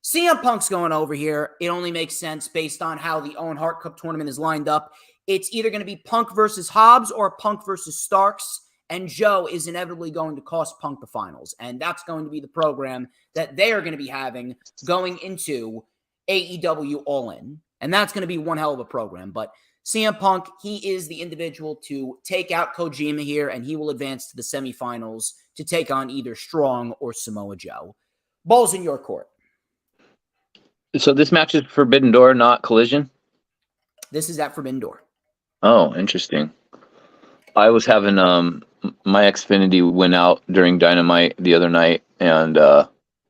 [SPEAKER 2] CM Punk's going over here. It only makes sense based on how the Owen Hart Cup tournament is lined up. It's either going to be Punk versus Hobbs or Punk versus Starks. And Joe is inevitably going to cost Punk the finals. And that's going to be the program that they are going to be having going into AEW All In. And that's going to be one hell of a program. But CM Punk, he is the individual to take out Kojima here, and he will advance to the semifinals to take on either Strong or Samoa Joe. Ball's in your court.
[SPEAKER 3] So this match is Forbidden Door, not Collision?
[SPEAKER 2] This is at Forbidden Door.
[SPEAKER 3] Oh, interesting. I was having my Xfinity went out during Dynamite the other night, and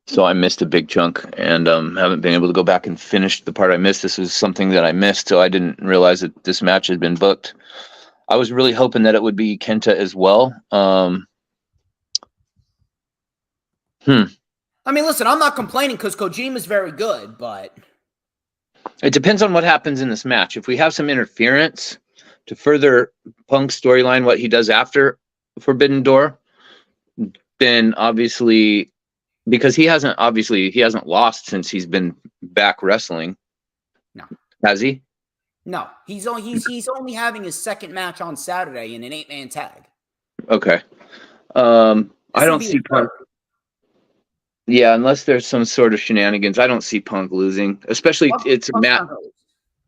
[SPEAKER 3] so I missed a big chunk, and haven't been able to go back and finish the part I missed. This was something that I missed, so I didn't realize that this match had been booked. I was really hoping that it would be Kenta as well.
[SPEAKER 2] I mean, listen, I'm not complaining because Kojima's very good, but
[SPEAKER 3] it depends on what happens in this match. If we have some interference to further Punk's storyline, what he does after Forbidden Door, then obviously, because he hasn't lost since he's been back wrestling.
[SPEAKER 2] No.
[SPEAKER 3] Has he?
[SPEAKER 2] No. He's only having his second match on Saturday in an 8-man tag.
[SPEAKER 3] Okay. I don't see Punk. Yeah, unless there's some sort of shenanigans, I don't see Punk losing. Especially it's a match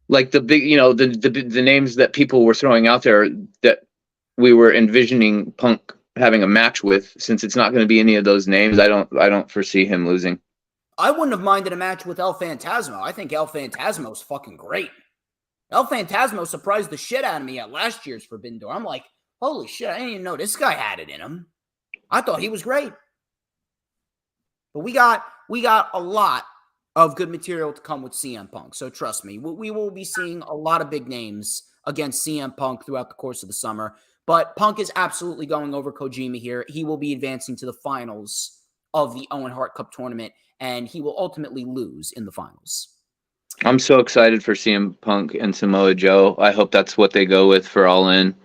[SPEAKER 3] like the big, the names that people were throwing out there that we were envisioning Punk having a match with. Since it's not going to be any of those names, I don't foresee him losing.
[SPEAKER 2] I wouldn't have minded a match with El Phantasmo. I think El Phantasmo is fucking great. El Phantasmo surprised the shit out of me at last year's Forbidden Door. I'm like, holy shit, I didn't even know this guy had it in him. I thought he was great. But we got a lot of good material to come with CM Punk. So trust me, we will be seeing a lot of big names against CM Punk throughout the course of the summer. But Punk is absolutely going over Kojima here. He will be advancing to the finals of the Owen Hart Cup tournament, and he will ultimately lose in the finals.
[SPEAKER 3] I'm so excited for CM Punk and Samoa Joe. I hope that's what they go with for All In.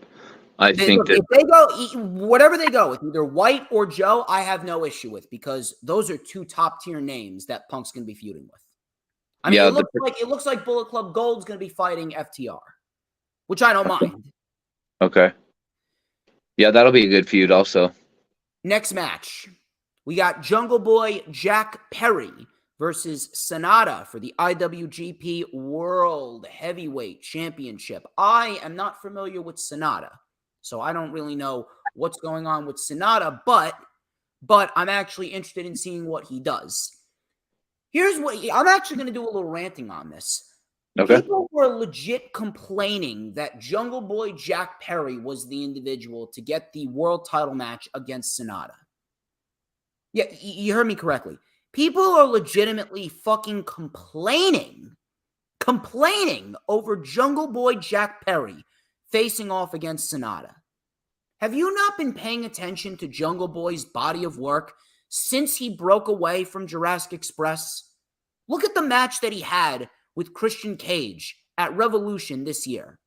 [SPEAKER 3] If they
[SPEAKER 2] go, whatever they go with, either White or Joe, I have no issue with, because those are two top tier names that Punk's going to be feuding with. I mean, it looks like Bullet Club Gold's going to be fighting FTR, which I don't mind.
[SPEAKER 3] Okay. Yeah, that'll be a good feud also.
[SPEAKER 2] Next match, we got Jungle Boy Jack Perry versus Sonata for the IWGP World Heavyweight Championship. I am not familiar with Sonata, so I don't really know what's going on with Sonata, but I'm actually interested in seeing what he does. Here's what I'm actually going to do a little ranting on this. Okay. People were legit complaining that Jungle Boy Jack Perry was the individual to get the world title match against Sonata. Yeah, you heard me correctly. People are legitimately fucking complaining over Jungle Boy Jack Perry facing off against Sonata. Have you not been paying attention to Jungle Boy's body of work since he broke away from Jurassic Express? Look at the match that he had with Christian Cage at Revolution this year.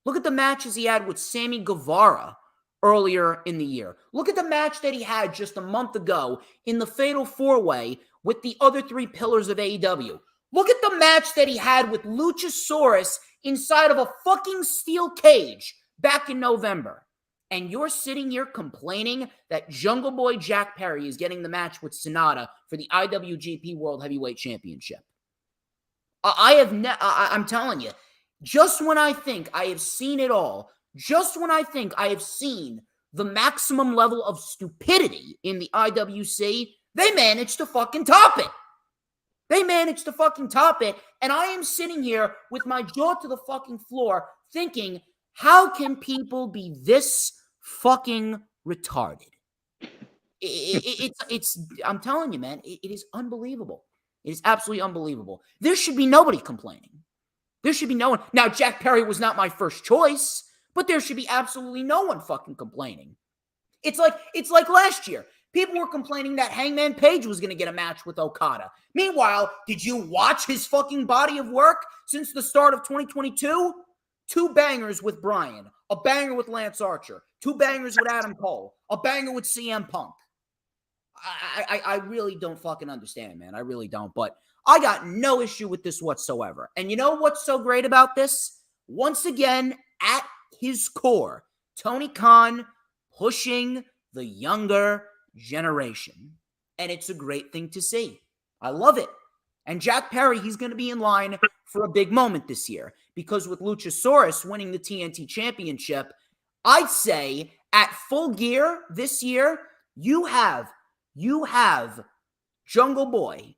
[SPEAKER 2] Look at the matches he had with Sammy Guevara earlier in the year. Look at the match that he had just a month ago in the Fatal 4-Way with the other three pillars of AEW. Look at the match that he had with Luchasaurus inside of a fucking steel cage back in November. And you're sitting here complaining that Jungle Boy Jack Perry is getting the match with Sonata for the IWGP World Heavyweight Championship. I'm telling you, just when I think I have seen it all, just when I think I have seen the maximum level of stupidity in the IWC, they managed to fucking top it. And I am sitting here with my jaw to the fucking floor thinking, how can people be this fucking retarded? I'm telling you, man, it is unbelievable. It is absolutely unbelievable. There should be nobody complaining. There should be no one. Now, Jack Perry was not my first choice, but there should be absolutely no one fucking complaining. It's like last year. People were complaining that Hangman Page was going to get a match with Okada. Meanwhile, did you watch his fucking body of work since the start of 2022? 2 bangers with Bryan, a banger with Lance Archer, 2 bangers with Adam Cole, a banger with CM Punk. I really don't fucking understand, man. I really don't. But I got no issue with this whatsoever. And you know what's so great about this? Once again, at his core, Tony Khan pushing the younger generation. And it's a great thing to see. I love it. And Jack Perry, he's going to be in line for a big moment this year. Because with Luchasaurus winning the TNT Championship, I'd say at Full Gear this year, you have Jungle Boy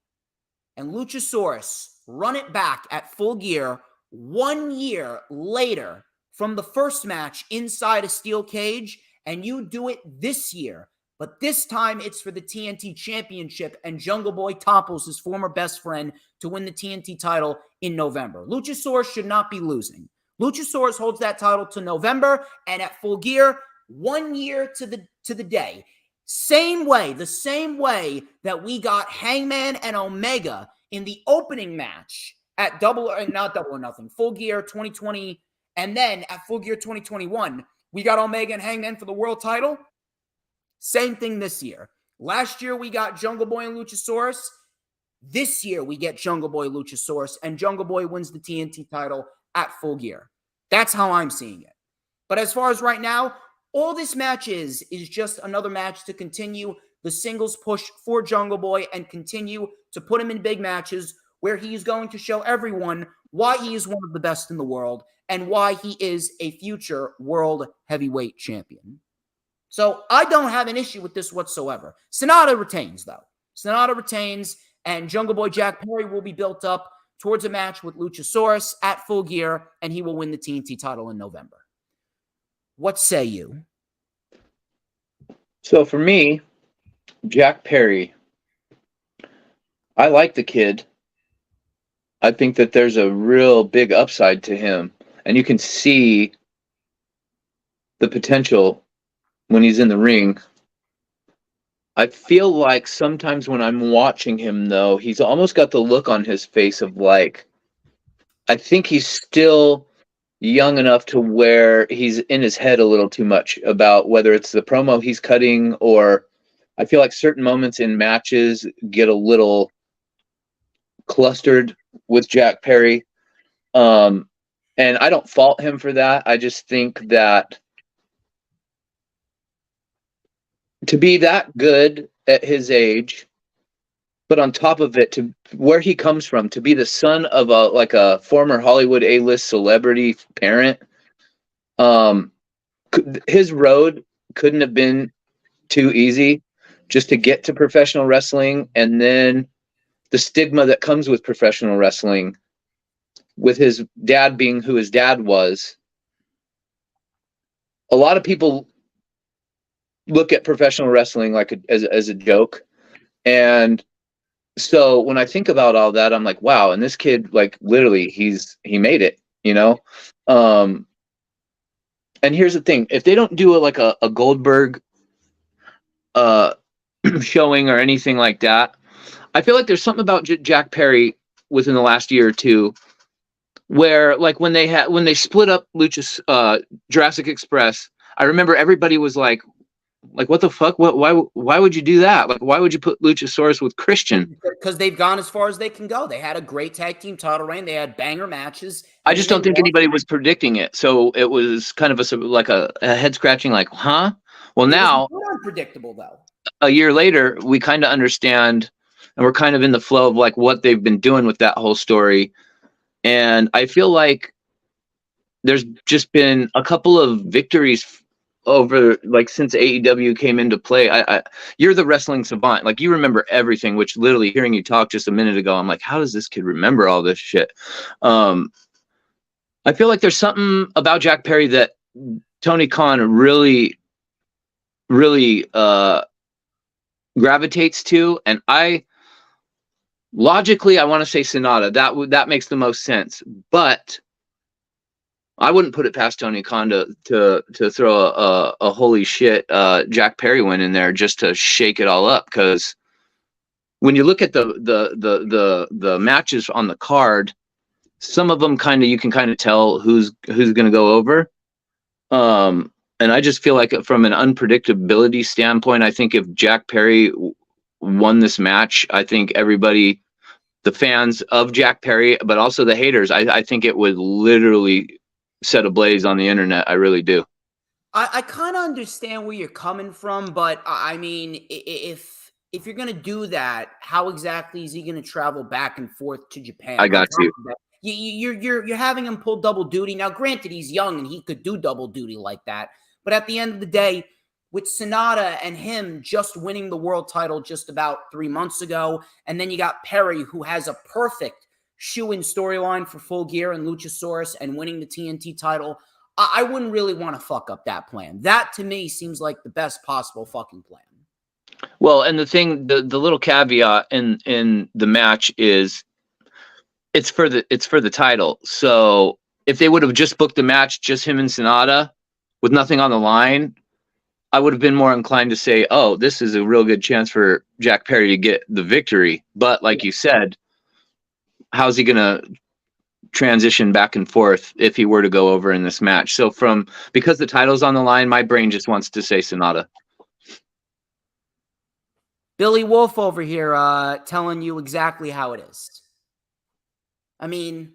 [SPEAKER 2] and Luchasaurus run it back at Full Gear 1 year later from the first match inside a steel cage, and you do it this year. But this time it's for the TNT Championship, and Jungle Boy topples his former best friend to win the TNT title in November. Luchasaurus should not be losing. Luchasaurus holds that title to November, and at Full Gear, 1 year to the day. The same way that we got Hangman and Omega in the opening match at Full Gear 2020, and then at Full Gear 2021, we got Omega and Hangman for the world title. Same thing this year. Last year, we got Jungle Boy and Luchasaurus. This year, we get Jungle Boy, Luchasaurus, and Jungle Boy wins the TNT title at Full Gear. That's how I'm seeing it. But as far as right now, all this match is just another match to continue the singles push for Jungle Boy and continue to put him in big matches where he's going to show everyone why he is one of the best in the world and why he is a future world heavyweight champion. So I don't have an issue with this whatsoever. Sonata retains, though. Sonata retains, And Jungle Boy Jack Perry will be built up towards a match with Luchasaurus at Full Gear, and he will win the TNT title in November. What say you?
[SPEAKER 3] So for me, Jack Perry, I like the kid. I think that there's a real big upside to him, and you can see the potential when he's in the ring. I feel like sometimes when I'm watching him, though, he's almost got the look on his face of like, I think he's still young enough to where he's in his head a little too much about whether it's the promo he's cutting, or I feel like certain moments in matches get a little clustered with Jack Perry. And I don't fault him for that. I just think that to be that good at his age, but on top of it, to where he comes from, to be the son of a former Hollywood A-list celebrity parent, his road couldn't have been too easy just to get to professional wrestling. And then the stigma that comes with professional wrestling, with his dad being who his dad was, a lot of people look at professional wrestling like as a joke. And so when I think about all that, I'm like, wow. And this kid, like, literally he made it, you know? And here's the thing, if they don't do a Goldberg showing or anything like that, I feel like there's something about Jack Perry within the last year or two where, like, when they split up Jurassic Express, I remember everybody was like, what the fuck? Why would you do that? Like, why would you put Luchasaurus with Christian?
[SPEAKER 2] Because they've gone as far as they can go. They had a great tag team title reign. They had banger matches.
[SPEAKER 3] I just don't think anybody was predicting it. So it was kind of a head scratching, like, huh? Well, now,
[SPEAKER 2] unpredictable though.
[SPEAKER 3] A year later, we kind of understand, and we're kind of in the flow of like what they've been doing with that whole story. And I feel like there's just been a couple of victories over, like, since AEW came into play. You're the wrestling savant. Like, you remember everything, which literally hearing you talk just a minute ago, I'm like, how does this kid remember all this shit? I feel like there's something about Jack Perry that Tony Khan really, really gravitates to. And logically, I want to say Sonata. That makes the most sense. But I wouldn't put it past Tony Khan to throw a holy shit Jack Perry win in there just to shake it all up. Because when you look at the matches on the card, some of them you can kind of tell who's going to go over. And I just feel like from an unpredictability standpoint, I think if Jack Perry won this match, I think everybody, the fans of Jack Perry, but also the haters, I think it would literally set ablaze on the internet. I really do.
[SPEAKER 2] I kind of understand where you're coming from, but I mean, if you're gonna do that, how exactly is he gonna travel back and forth to Japan?
[SPEAKER 3] I got you.
[SPEAKER 2] You're having him pull double duty. Now, granted, he's young and he could do double duty like that, but at the end of the day, with Sonata and him just winning the world title just about 3 months ago, and then you got Perry, who has a perfect shoe-in storyline for Full Gear and Luchasaurus and winning the TNT title, I wouldn't really want to fuck up that plan. That, to me, seems like the best possible fucking plan.
[SPEAKER 3] Well, and the little caveat in the match is it's for the title. So if they would have just booked the match, just him and Sonata with nothing on the line, I would have been more inclined to say, oh, this is a real good chance for Jack Perry to get the victory. But like you said, how's he going to transition back and forth if he were to go over in this match? So because the title's on the line, my brain just wants to say Sonata.
[SPEAKER 2] Billy Wolf over here telling you exactly how it is. I mean...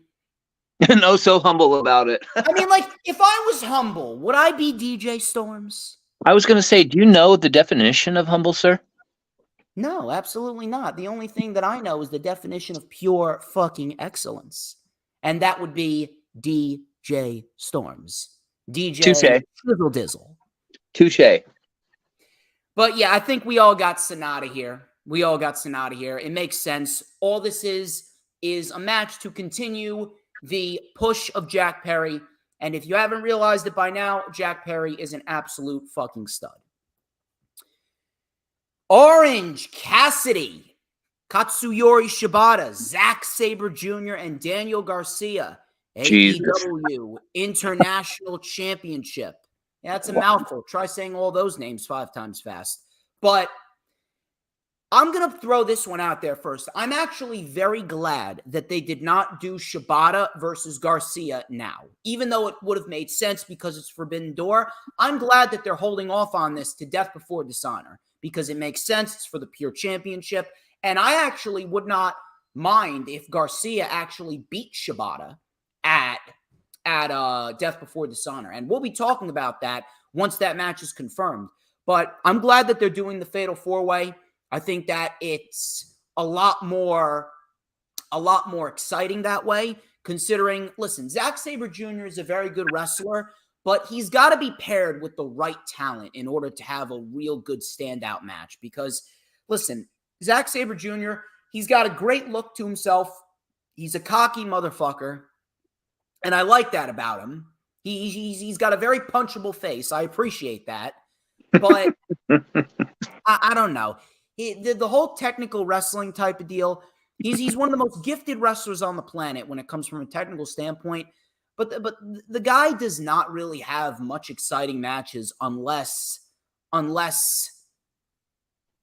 [SPEAKER 3] And oh, so humble about it.
[SPEAKER 2] I mean, like, if I was humble, would I be DJ Storms?
[SPEAKER 3] I was going to say, do you know the definition of humble, sir?
[SPEAKER 2] No, absolutely not. The only thing that I know is the definition of pure fucking excellence. And that would be DJ Storms. DJ Shizzle Dizzle.
[SPEAKER 3] Touche.
[SPEAKER 2] But yeah, I think we all got Sonata here. We all got sent out of here. It makes sense. All this is a match to continue the push of Jack Perry. And if you haven't realized it by now, Jack Perry is an absolute fucking stud. Orange Cassidy, Katsuyori Shibata, Zack Sabre Jr., and Daniel Garcia, AEW International Championship. Yeah, that's a mouthful. Try saying all those names 5 times fast. But I'm going to throw this one out there first. I'm actually very glad that they did not do Shibata versus Garcia now. Even though it would have made sense because it's Forbidden Door, I'm glad that they're holding off on this to Death Before Dishonor because it makes sense. It's for the pure championship. And I actually would not mind if Garcia actually beat Shibata at Death Before Dishonor. And we'll be talking about that once that match is confirmed. But I'm glad that they're doing the Fatal 4-Way. I think that it's a lot more exciting that way, considering, listen, Zack Sabre Jr. is a very good wrestler, but he's got to be paired with the right talent in order to have a real good standout match. Because, listen, Zack Sabre Jr., he's got a great look to himself. He's a cocky motherfucker, and I like that about him. He's got a very punchable face. I appreciate that, but I don't know. The whole technical wrestling type of deal, he's one of the most gifted wrestlers on the planet when it comes from a technical standpoint. But the guy does not really have much exciting matches unless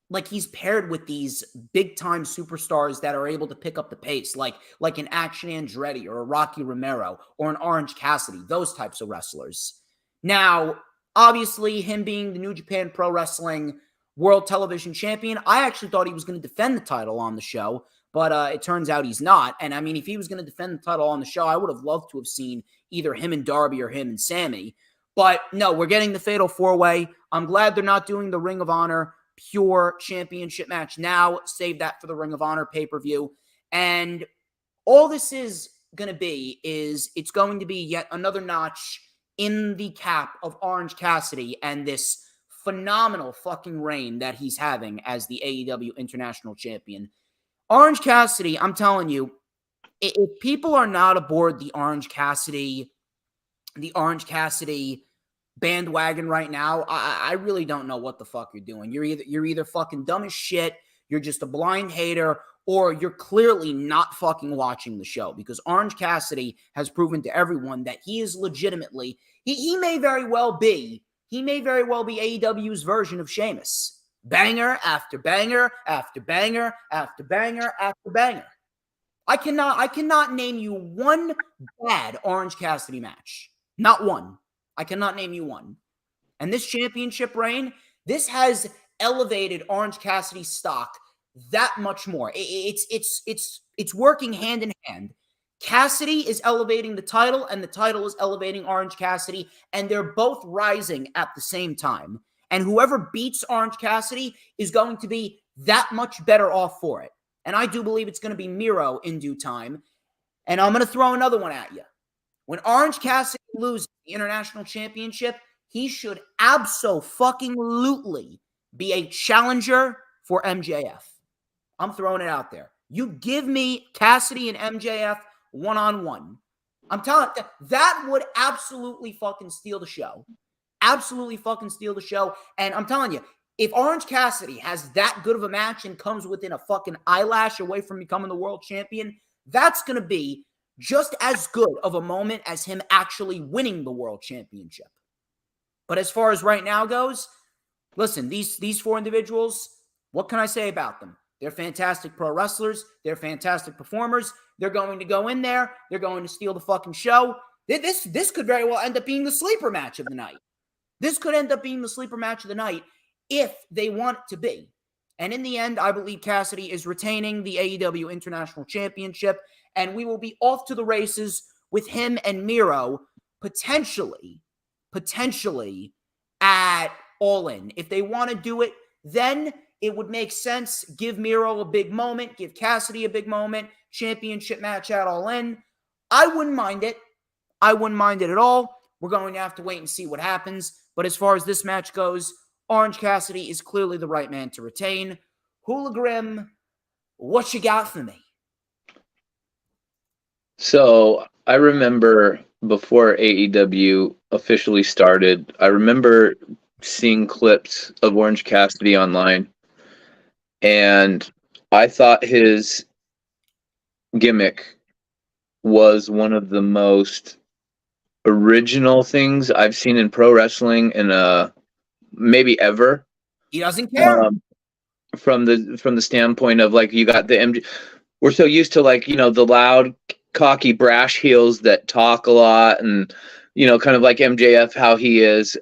[SPEAKER 2] like he's paired with these big time superstars that are able to pick up the pace, like an Action Andretti or a Rocky Romero or an Orange Cassidy, those types of wrestlers. Now, obviously, him being the New Japan Pro Wrestling World Television Champion, I actually thought he was going to defend the title on the show, but it turns out he's not. And I mean, if he was going to defend the title on the show, I would have loved to have seen either him and Darby or him and Sammy. But no, we're getting the Fatal 4-Way. I'm glad they're not doing the Ring of Honor pure championship match now. Save that for the Ring of Honor pay-per-view. And all this is going to be is it's going to be yet another notch in the cap of Orange Cassidy and this phenomenal fucking reign that he's having as the AEW International Champion. Orange Cassidy, I'm telling you, if people are not aboard the Orange Cassidy bandwagon right now, I really don't know what the fuck you're doing. You're either fucking dumb as shit, you're just a blind hater, or you're clearly not fucking watching the show, because Orange Cassidy has proven to everyone that he is legitimately, he may very well be AEW's version of Sheamus. Banger after banger after banger after banger after banger. I cannot name you one bad Orange Cassidy match. Not one. I cannot name you one. And this championship reign, this has elevated Orange Cassidy's stock that much more. It's working hand in hand. Cassidy is elevating the title, and the title is elevating Orange Cassidy, and they're both rising at the same time. And whoever beats Orange Cassidy is going to be that much better off for it. And I do believe it's going to be Miro in due time. And I'm going to throw another one at you. When Orange Cassidy loses the International Championship, he should abso-fucking-lutely be a challenger for MJF. I'm throwing it out there. You give me Cassidy and MJF one-on-one. I'm telling you, that would absolutely fucking steal the show. Absolutely fucking steal the show. And I'm telling you, if Orange Cassidy has that good of a match and comes within a fucking eyelash away from becoming the world champion, that's going to be just as good of a moment as him actually winning the world championship. But as far as right now goes, listen, these 4 individuals, what can I say about them? They're fantastic pro wrestlers. They're fantastic performers. They're going to go in there. They're going to steal the fucking show. This could very well end up being the sleeper match of the night. This could end up being the sleeper match of the night if they want it to be. And in the end, I believe Cassidy is retaining the AEW International Championship, and we will be off to the races with him and Miro potentially at All In. If they want to do it, then it would make sense. Give Miro a big moment. Give Cassidy a big moment. Championship match at All In. I wouldn't mind it. I wouldn't mind it at all. We're going to have to wait and see what happens. But as far as this match goes, Orange Cassidy is clearly the right man to retain. HooliGrim, what you got for me?
[SPEAKER 3] So I remember before AEW officially started, I remember seeing clips of Orange Cassidy online, and I thought his gimmick was one of the most original things I've seen in pro wrestling in maybe ever.
[SPEAKER 2] He doesn't care.
[SPEAKER 3] From the standpoint of like you got the MJ, we're so used to like the loud, cocky, brash heels that talk a lot and kind of like MJF how he is.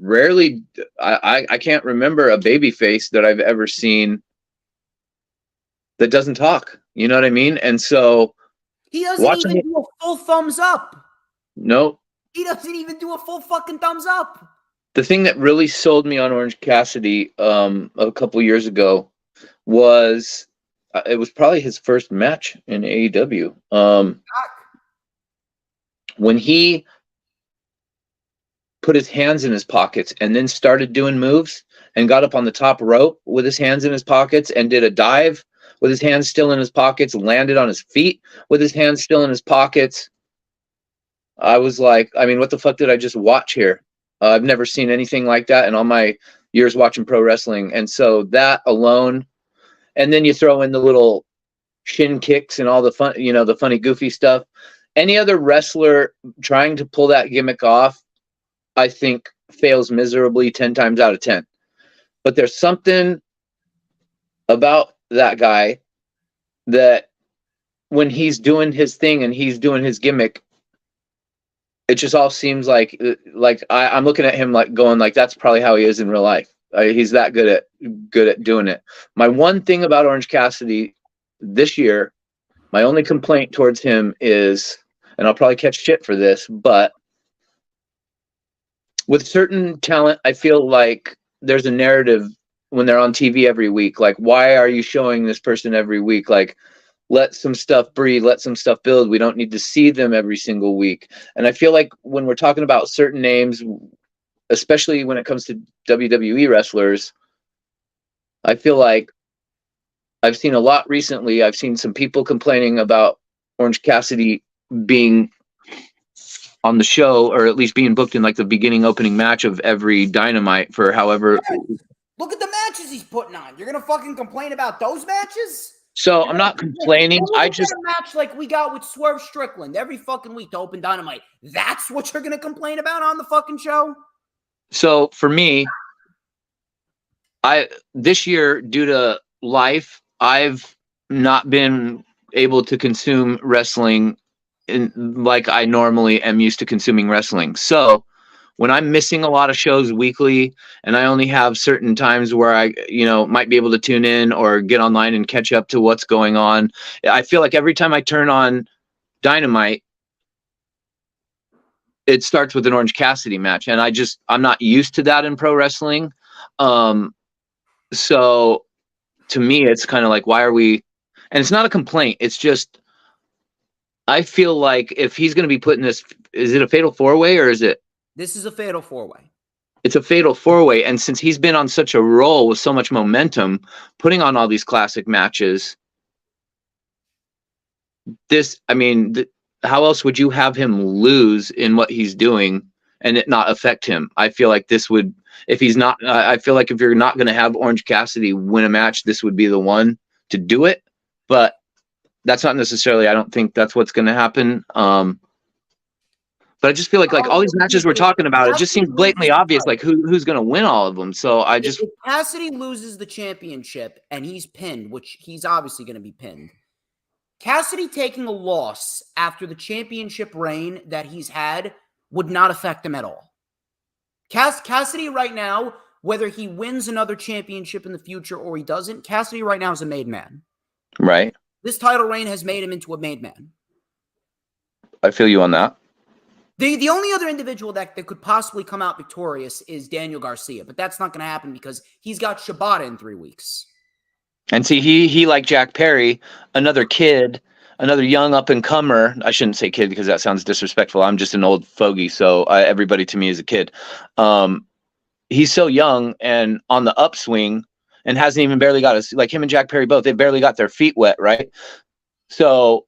[SPEAKER 3] Rarely, I can't remember a baby face that I've ever seen that doesn't talk. You know what I mean? And so
[SPEAKER 2] he doesn't even do a full thumbs up.
[SPEAKER 3] No.
[SPEAKER 2] He doesn't even do a full fucking thumbs up.
[SPEAKER 3] The thing that really sold me on Orange Cassidy a couple years ago was it was probably his first match in AEW. When he put his hands in his pockets and then started doing moves and got up on the top rope with his hands in his pockets and did a dive with his hands still in his pockets, landed on his feet with his hands still in his pockets. I was like, I mean, what the fuck did I just watch here? I've never seen anything like that in all my years watching pro wrestling. And so that alone, and then you throw in the little shin kicks and all the fun, the funny, goofy stuff. Any other wrestler trying to pull that gimmick off, I think fails miserably 10 times out of 10. But there's something about that guy that when he's doing his thing and he's doing his gimmick, it just all seems like I'm looking at him like going like that's probably how he is in real life. He's that good at doing it. My one thing about Orange Cassidy this year, my only complaint towards him is, and I'll probably catch shit for this, but with certain talent, I feel like there's a narrative when they're on TV every week. Like, why are you showing this person every week? Like, let some stuff breathe, let some stuff build. We don't need to see them every single week. And I feel like when we're talking about certain names, especially when it comes to WWE wrestlers, I feel like I've seen a lot recently. I've seen some people complaining about Orange Cassidy being on the show, or at least being booked in like the beginning opening match of every Dynamite for however.
[SPEAKER 2] Look at the matches he's putting on. You're gonna fucking complain about those matches?
[SPEAKER 3] So I'm not complaining. I just
[SPEAKER 2] a match like we got with Swerve Strickland every fucking week to open Dynamite. That's what you're gonna complain about on the fucking show?
[SPEAKER 3] So for me, this year due to life, I've not been able to consume wrestling like I normally am used to consuming wrestling. So when I'm missing a lot of shows weekly and I only have certain times where I, might be able to tune in or get online and catch up to what's going on, I feel like every time I turn on Dynamite, it starts with an Orange Cassidy match. And I'm not used to that in pro wrestling. So to me, it's kind of like, why are we, and it's not a complaint. It's just, I feel like if he's going to be putting this, is it a fatal 4-way or is it?
[SPEAKER 2] This is a fatal 4-way.
[SPEAKER 3] It's a fatal 4-way. And since he's been on such a roll with so much momentum, putting on all these classic matches, how else would you have him lose in what he's doing and it not affect him? I feel like this would, if he's not, I feel like if you're not going to have Orange Cassidy win a match, this would be the one to do it. But that's not necessarily, I don't think that's what's going to happen. But I just feel like all these matches we're talking about, it just seems blatantly obvious, like who's going to win all of them. So if
[SPEAKER 2] Cassidy loses the championship and he's pinned, which he's obviously going to be pinned, Cassidy taking a loss after the championship reign that he's had would not affect him at all. Cassidy right now, whether he wins another championship in the future or he doesn't, Cassidy right now is a made man.
[SPEAKER 3] Right.
[SPEAKER 2] This title reign has made him into a made man.
[SPEAKER 3] I feel you on that.
[SPEAKER 2] The only other individual that could possibly come out victorious is Daniel Garcia, but that's not going to happen because he's got Shibata in 3 weeks.
[SPEAKER 3] And see, he like Jack Perry, another kid, another young up-and-comer. I shouldn't say kid because that sounds disrespectful. I'm just an old fogey, so everybody to me is a kid. He's so young and on the upswing, and hasn't even barely got us, like him and Jack Perry both, they barely got their feet wet, right? So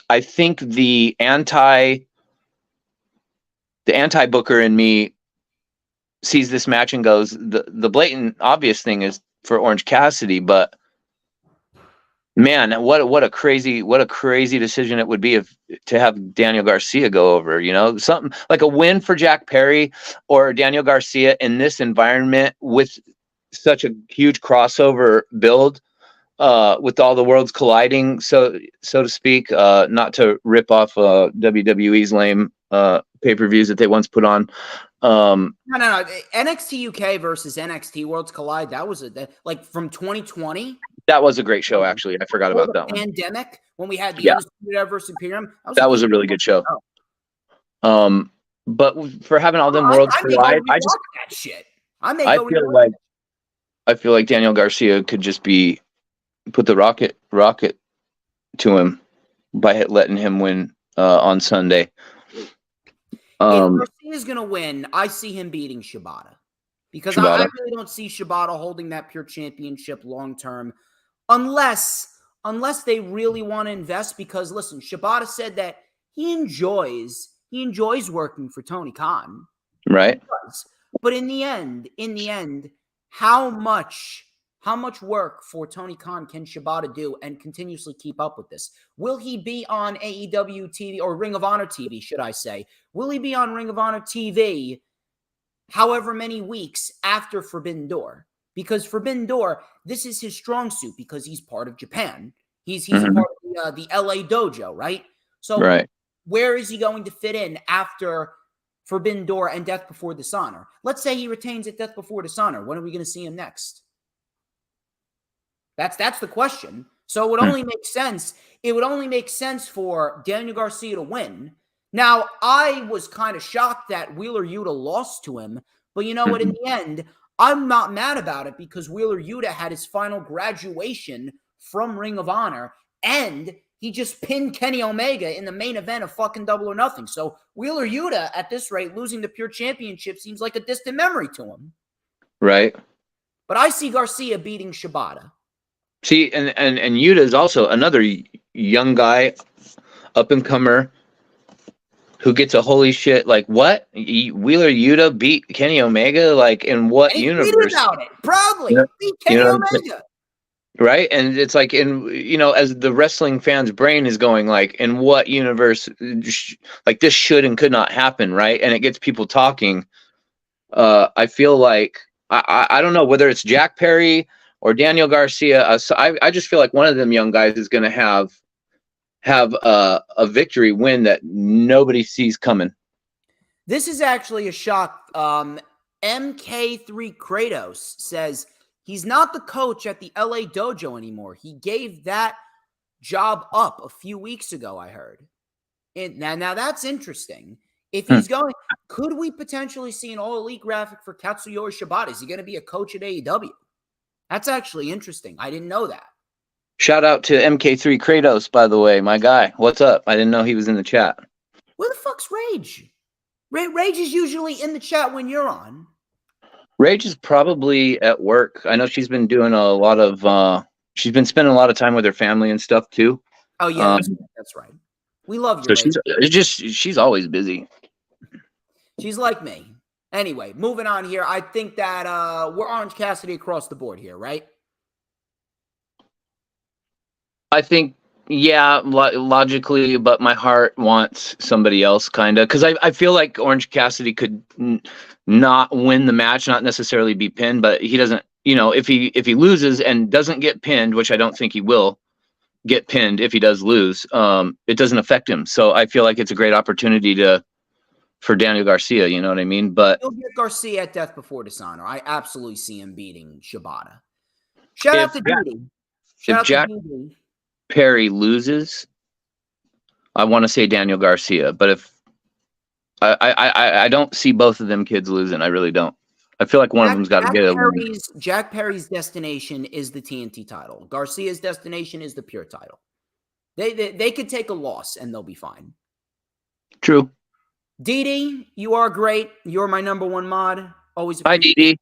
[SPEAKER 3] I think the anti-booker in me sees this match and goes, the blatant obvious thing is for Orange Cassidy, but man, what a crazy decision it would be to have Daniel Garcia go over, something like a win for Jack Perry or Daniel Garcia in this environment with such a huge crossover build, with all the worlds colliding, so to speak, not to rip off WWE's lame pay-per-views that they once put on.
[SPEAKER 2] No. NXT UK versus NXT Worlds Collide. That was like from 2020.
[SPEAKER 3] That was a great show, actually. I forgot about that one.
[SPEAKER 2] Pandemic, when we had the Undisputed Era versus Imperium.
[SPEAKER 3] That was a really good show. But for having all them worlds collide, I
[SPEAKER 2] that shit.
[SPEAKER 3] I feel like Daniel Garcia could just put the rocket to him by letting him win on Sunday.
[SPEAKER 2] If Garcia's going to win, I see him beating Shibata. Because I really don't see Shibata holding that pure championship long term, unless they really want to invest. Because listen, Shibata said that he enjoys working for Tony Khan,
[SPEAKER 3] right?
[SPEAKER 2] But in the end, how much work for Tony Khan can Shibata do and continuously keep up with this? Will he be on AEW TV or Ring of Honor TV, should I say? Will he be on Ring of Honor TV however many weeks after Forbidden Door? Because Forbidden Door, this is his strong suit because he's part of Japan. He's a part of the LA dojo, right? So where is he going to fit in after Forbidden Door and Death Before Dishonor? Let's say he retains at Death Before Dishonor. When are we going to see him next? That's the question. So it would only make sense. It would only make sense for Daniel Garcia to win. Now, I was kind of shocked that Wheeler Yuta lost to him, but you know what? In the end, I'm not mad about it because Wheeler Yuta had his final graduation from Ring of Honor, and he just pinned Kenny Omega in the main event of fucking Double or Nothing. So Wheeler Yuta, at this rate, losing the Pure Championship seems like a distant memory to him.
[SPEAKER 3] Right.
[SPEAKER 2] But I see Garcia beating Shibata.
[SPEAKER 3] See, and Yuta is also another young guy, up-and-comer, who gets a holy shit, like, what? Wheeler Yuta beat Kenny Omega? Like, in what universe?
[SPEAKER 2] About it, proudly. Beat Kenny Omega.
[SPEAKER 3] Right? And it's like, as the wrestling fan's brain is going, like, in what universe, like, this should and could not happen, right? And it gets people talking. I feel like, I don't know whether it's Jack Perry or Daniel Garcia. I just feel like one of them young guys is going to have a victory win that nobody sees coming.
[SPEAKER 2] This is actually a shock. MK3 Kratos says he's not the coach at the LA dojo anymore. He gave that job up a few weeks ago, I heard. And now that's interesting. If he's going, could we potentially see an all-elite graphic for Katsuyori Shibata? Is he going to be a coach at AEW? That's actually interesting. I didn't know that.
[SPEAKER 3] Shout out to MK3 Kratos, by the way, my guy. What's up? I didn't know he was in the chat.
[SPEAKER 2] Where the fuck's Rage? Rage is usually in the chat when you're on.
[SPEAKER 3] Rage is probably at work. I know she's been doing a lot of, she's been spending a lot of time with her family and stuff too.
[SPEAKER 2] Oh yeah, that's right. We love you.
[SPEAKER 3] So she's always busy.
[SPEAKER 2] She's like me. Anyway, moving on here. I think that we're Orange Cassidy across the board here, right?
[SPEAKER 3] I think, yeah, logically, but my heart wants somebody else, kind of, because I feel like Orange Cassidy could not win the match, not necessarily be pinned, but he doesn't. If he loses and doesn't get pinned, which I don't think he will get pinned if he does lose, it doesn't affect him. So I feel like it's a great opportunity for Daniel Garcia. You know what I mean? But
[SPEAKER 2] he'll get Garcia at Death Before Dishonor. I absolutely see him beating Shibata. Shout out to Duty.
[SPEAKER 3] If Jack Perry loses, I want to say Daniel Garcia, but if I don't see both of them kids losing, I really don't. I feel like one of them's got to get a win.
[SPEAKER 2] Jack Perry's destination is the TNT title. Garcia's destination is the Pure title. They could take a loss and they'll be fine.
[SPEAKER 3] True.
[SPEAKER 2] Didi, you are great. You're my number one mod. Always.
[SPEAKER 3] Hi, Didi.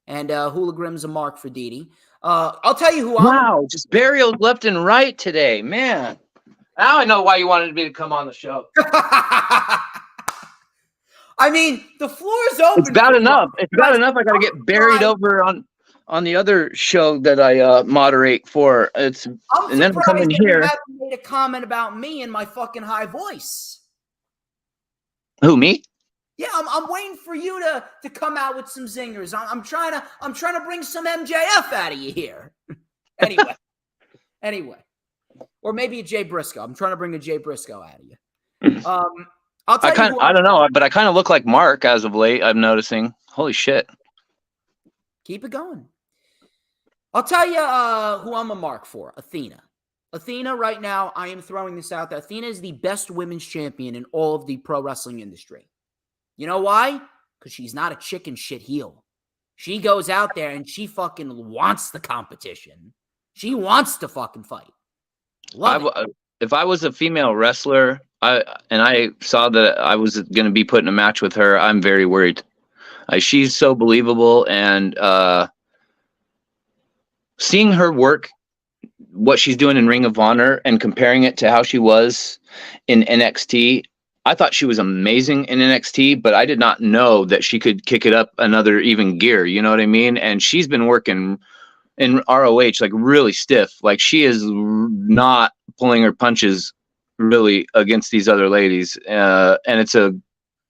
[SPEAKER 2] And HooliGrim's a mark for Didi. I'll tell you who
[SPEAKER 3] Wow, just burials left and right today, man. Now I know why you wanted me to come on the show.
[SPEAKER 2] I mean, the floor is open.
[SPEAKER 3] It's bad enough. It's bad enough. I got to get buried over on the other show that I moderate for. And then I'm coming here.
[SPEAKER 2] You haven't made a comment about me and my fucking high voice.
[SPEAKER 3] Who, me?
[SPEAKER 2] Yeah, I'm waiting for you to come out with some zingers. I'm trying to bring some MJF out of you here. Anyway, or maybe a Jay Briscoe. I'm trying to bring a Jay Briscoe out of you. I'll tell you.
[SPEAKER 3] I don't know, but I kind of look like Mark as of late. I'm noticing. Holy shit!
[SPEAKER 2] Keep it going. I'll tell you who I'm a mark for. Athena. Athena, right now, I am throwing this out there. Athena is the best women's champion in all of the pro wrestling industry. You know why? Because she's not a chicken shit heel. She goes out there and she fucking wants the competition. She wants to fucking fight.
[SPEAKER 3] If I was a female wrestler, I saw that I was going to be put in a match with her, I'm very worried. She's so believable, and seeing her work, what she's doing in Ring of Honor, and comparing it to how she was in NXT, I thought she was amazing in NXT, but I did not know that she could kick it up another even gear. You know what I mean? And she's been working in ROH like really stiff. Like she is not pulling her punches really against these other ladies. And it's a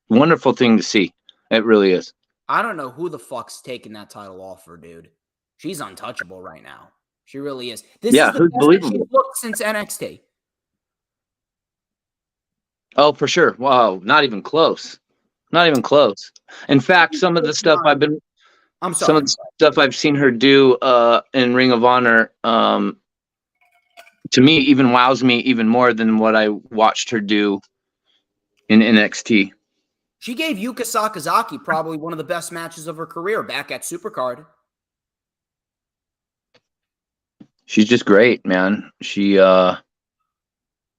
[SPEAKER 3] wonderful thing to see. It really is.
[SPEAKER 2] I don't know who the fuck's taking that title off her, dude. She's untouchable right now. She really is. This is the best she's looked since NXT.
[SPEAKER 3] Oh, for sure. Wow. Not even close. Not even close. In fact, some of the stuff I've seen her do in Ring of Honor, to me, even wows me even more than what I watched her do in NXT.
[SPEAKER 2] She gave Yuka Sakazaki probably one of the best matches of her career back at Supercard.
[SPEAKER 3] She's just great, man. She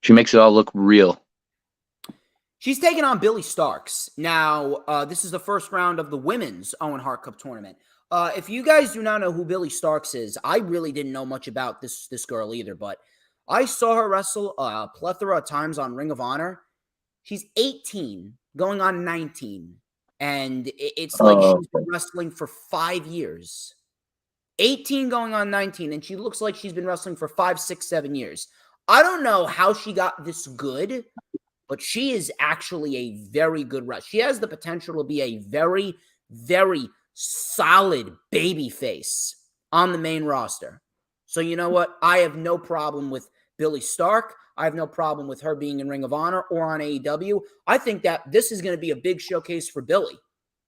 [SPEAKER 3] makes it all look real.
[SPEAKER 2] She's taking on Billy Starks. Now, this is the first round of the women's Owen Hart Cup tournament. If you guys do not know who Billy Starks is, I really didn't know much about this girl either, but I saw her wrestle a plethora of times on Ring of Honor. She's 18, going on 19, and it's like she's been wrestling for 5 years. 18 going on 19, and she looks like she's been wrestling for 5, 6, 7 years. I don't know how she got this good, but she is actually a very good wrestler. She has the potential to be a very, very solid baby face on the main roster. So you know what? I have no problem with Billy Stark. I have no problem with her being in Ring of Honor or on AEW. I think that this is going to be a big showcase for Billy.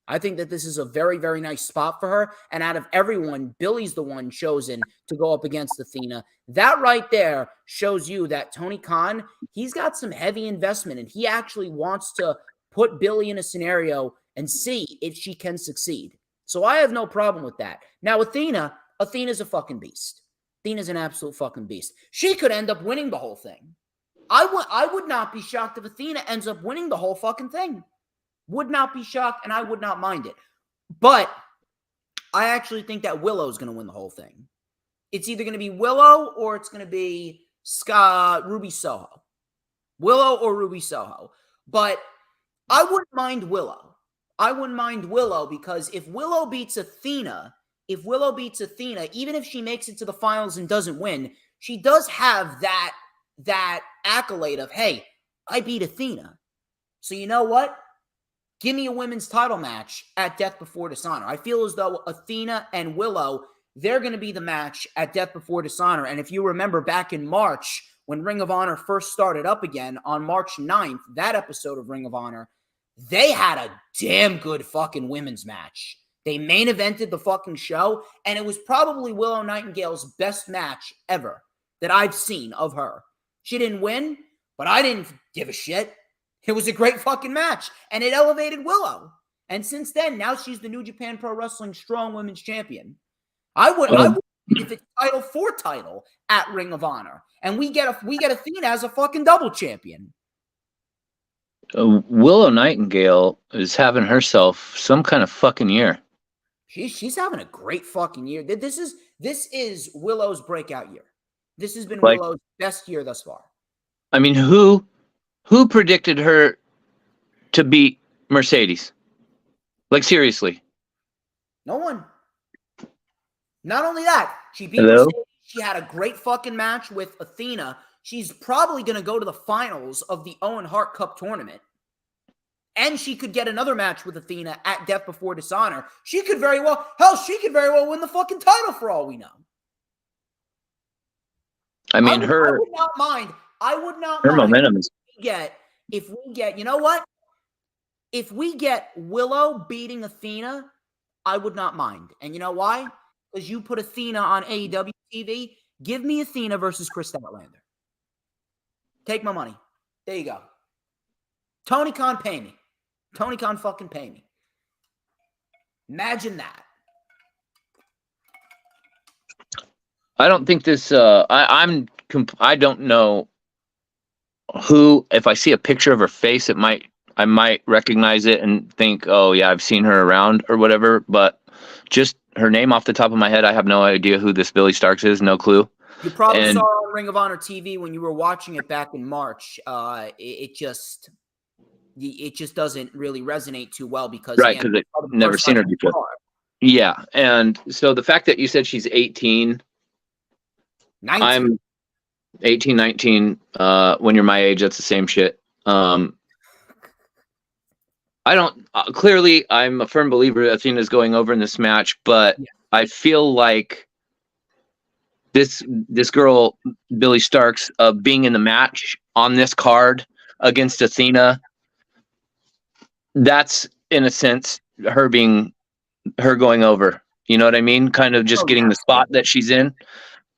[SPEAKER 2] I think that this is a very, very nice spot for her. And out of everyone, Billy's the one chosen to go up against Athena. That right there shows you that Tony Khan, he's got some heavy investment, and he actually wants to put Billy in a scenario and see if she can succeed. So I have no problem with that. Now, Athena's a fucking beast. Athena's an absolute fucking beast. She could end up winning the whole thing. I would not be shocked if Athena ends up winning the whole fucking thing. Would not be shocked, and I would not mind it. But I actually think that Willow's going to win the whole thing. It's either going to be Willow or it's going to be Ruby Soho. Willow or Ruby Soho. But I wouldn't mind Willow. I wouldn't mind Willow because if Willow beats Athena, even if she makes it to the finals and doesn't win, she does have that accolade of, hey, I beat Athena. So you know what? Give me a women's title match at Death Before Dishonor. I feel as though Athena and Willow, they're going to be the match at Death Before Dishonor. And if you remember back in March, when Ring of Honor first started up again on March 9th, that episode of Ring of Honor, they had a damn good fucking women's match. They main evented the fucking show, and it was probably Willow Nightingale's best match ever that I've seen of her. She didn't win, but I didn't give a shit. It was a great fucking match, and it elevated Willow. And since then, now she's the New Japan Pro Wrestling Strong Women's Champion. I would if it's title for title at Ring of Honor, and we get Athena as a fucking double champion.
[SPEAKER 3] Willow Nightingale is having herself some kind of fucking year.
[SPEAKER 2] She's having a great fucking year. This is Willow's breakout year. This has been
[SPEAKER 3] Like-
[SPEAKER 2] Willow's best year thus far.
[SPEAKER 3] I mean, who predicted her to beat Mercedes? Like, seriously.
[SPEAKER 2] No one. Not only that, she beat
[SPEAKER 3] Hello?
[SPEAKER 2] Mercedes. She had a great fucking match with Athena. She's probably going to go to the finals of the Owen Hart Cup tournament. And she could get another match with Athena at Death Before Dishonor. She could very well win the fucking title for all we know.
[SPEAKER 3] I mean,
[SPEAKER 2] I would not mind. I would not
[SPEAKER 3] her
[SPEAKER 2] mind
[SPEAKER 3] momentum is.
[SPEAKER 2] if we get, you know what? If we get Willow beating Athena, I would not mind. And you know why? Because you put Athena on AEW TV. Give me Athena versus Chris Statlander. Take my money. There you go. Tony Khan, pay me. Tony Khan, fucking pay me. Imagine that.
[SPEAKER 3] I don't think this. I don't know who. If I see a picture of her face, I might recognize it and think, oh yeah, I've seen her around or whatever. But just her name off the top of my head, I have no idea who this Billy Starks is. No clue.
[SPEAKER 2] You probably saw her on Ring of Honor TV when you were watching it back in March. It just doesn't really resonate too well because
[SPEAKER 3] Right, because I've never seen her before. Yeah, and so the fact that you said she's 18,
[SPEAKER 2] 19.
[SPEAKER 3] I'm 18, 19. When you're my age, that's the same shit. I don't. Clearly, I'm a firm believer that Athena's going over in this match, but I feel like this girl, Billy Starks, being in the match on this card against Athena, that's in a sense her going over. You know what I mean? Kind of just getting the spot that she's in.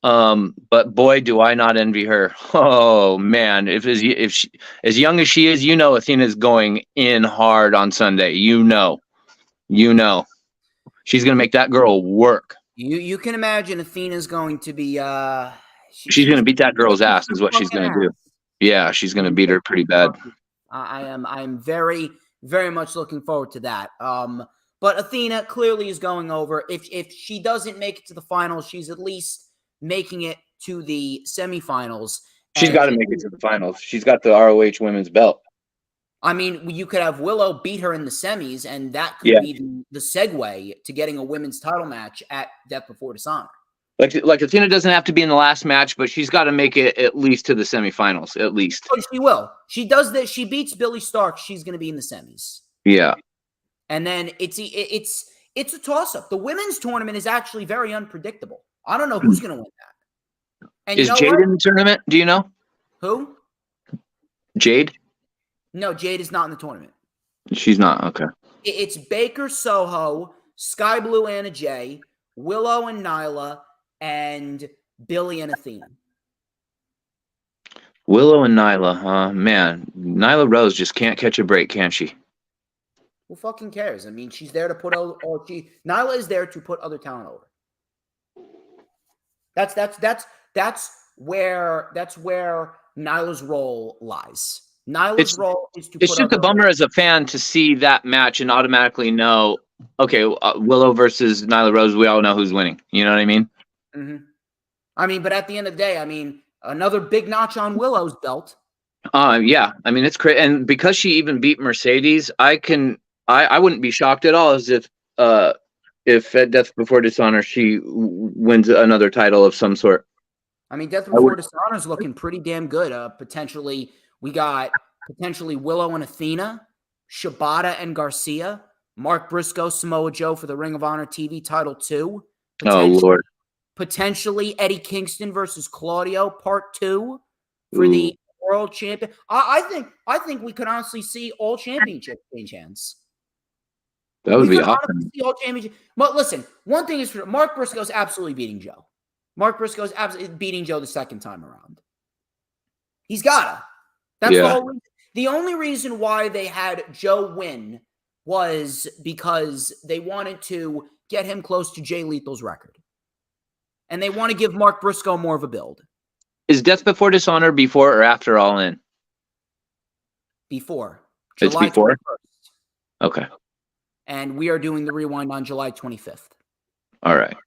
[SPEAKER 3] But boy, do I not envy her. Oh man, if she, as young as she is, Athena's going in hard on Sunday. You know, she's gonna make that girl work.
[SPEAKER 2] You can imagine Athena's going to be
[SPEAKER 3] she's gonna beat that girl's ass is what she's gonna do. Yeah, she's gonna beat her pretty bad.
[SPEAKER 2] I'm very, very much looking forward to that. But Athena clearly is going over. If she doesn't make it to the finals, she's at least making it to the semifinals.
[SPEAKER 3] She's got to make it to the finals. She's got the ROH women's belt.
[SPEAKER 2] I mean, you could have Willow beat her in the semis, and that could be the segue to getting a women's title match at Death Before Dishonor.
[SPEAKER 3] Like Athena doesn't have to be in the last match, but she's got to make it at least to the semifinals, at least.
[SPEAKER 2] Oh, she will. She does this. She beats Billy Stark. She's going to be in the semis.
[SPEAKER 3] Yeah.
[SPEAKER 2] And then it's a toss-up. The women's tournament is actually very unpredictable. I don't know who's going to win that. And
[SPEAKER 3] is Jade in the tournament? Do you know?
[SPEAKER 2] Who?
[SPEAKER 3] Jade?
[SPEAKER 2] No, Jade is not in the tournament.
[SPEAKER 3] She's not. Okay.
[SPEAKER 2] It's Baker Soho, Sky Blue Anna Jay, Willow and Nyla, and Billy and Athena.
[SPEAKER 3] Willow and Nyla, huh? Man, Nyla Rose just can't catch a break, can she?
[SPEAKER 2] Who fucking cares? I mean, she's there to put Nyla is there to put other talent over. That's where Nyla's role lies. Nyla's role is to.
[SPEAKER 3] It's just a bummer as a fan to see that match and automatically know, okay, Willow versus Nyla Rose. We all know who's winning. You know what I mean?
[SPEAKER 2] Mm-hmm. I mean, but at the end of the day, I mean, another big notch on Willow's belt.
[SPEAKER 3] Yeah. I mean, it's crazy, and because she even beat Mercedes, I wouldn't be shocked at all as if at Death Before Dishonor she wins another title of some sort.
[SPEAKER 2] I mean, Death Before Dishonor is looking pretty damn good. We got potentially Willow and Athena, Shibata and Garcia, Mark Briscoe, Samoa Joe for the Ring of Honor TV title 2.
[SPEAKER 3] Oh Lord.
[SPEAKER 2] Potentially Eddie Kingston versus Claudio part 2 for the world champion. I think we could honestly see all championship change hands.
[SPEAKER 3] That would be awesome.
[SPEAKER 2] But listen, one thing is for Mark Briscoe's absolutely beating Joe. Mark Briscoe's absolutely beating Joe the second time around. He's gotta. That's the whole reason. The only reason why they had Joe win was because they wanted to get him close to Jay Lethal's record. And they want to give Mark Briscoe more of a build.
[SPEAKER 3] Is Death Before Dishonor before or after All In?
[SPEAKER 2] Before.
[SPEAKER 3] It's
[SPEAKER 2] July
[SPEAKER 3] before?
[SPEAKER 2] 21st.
[SPEAKER 3] Okay.
[SPEAKER 2] And we are doing the rewind on July 25th.
[SPEAKER 3] All right.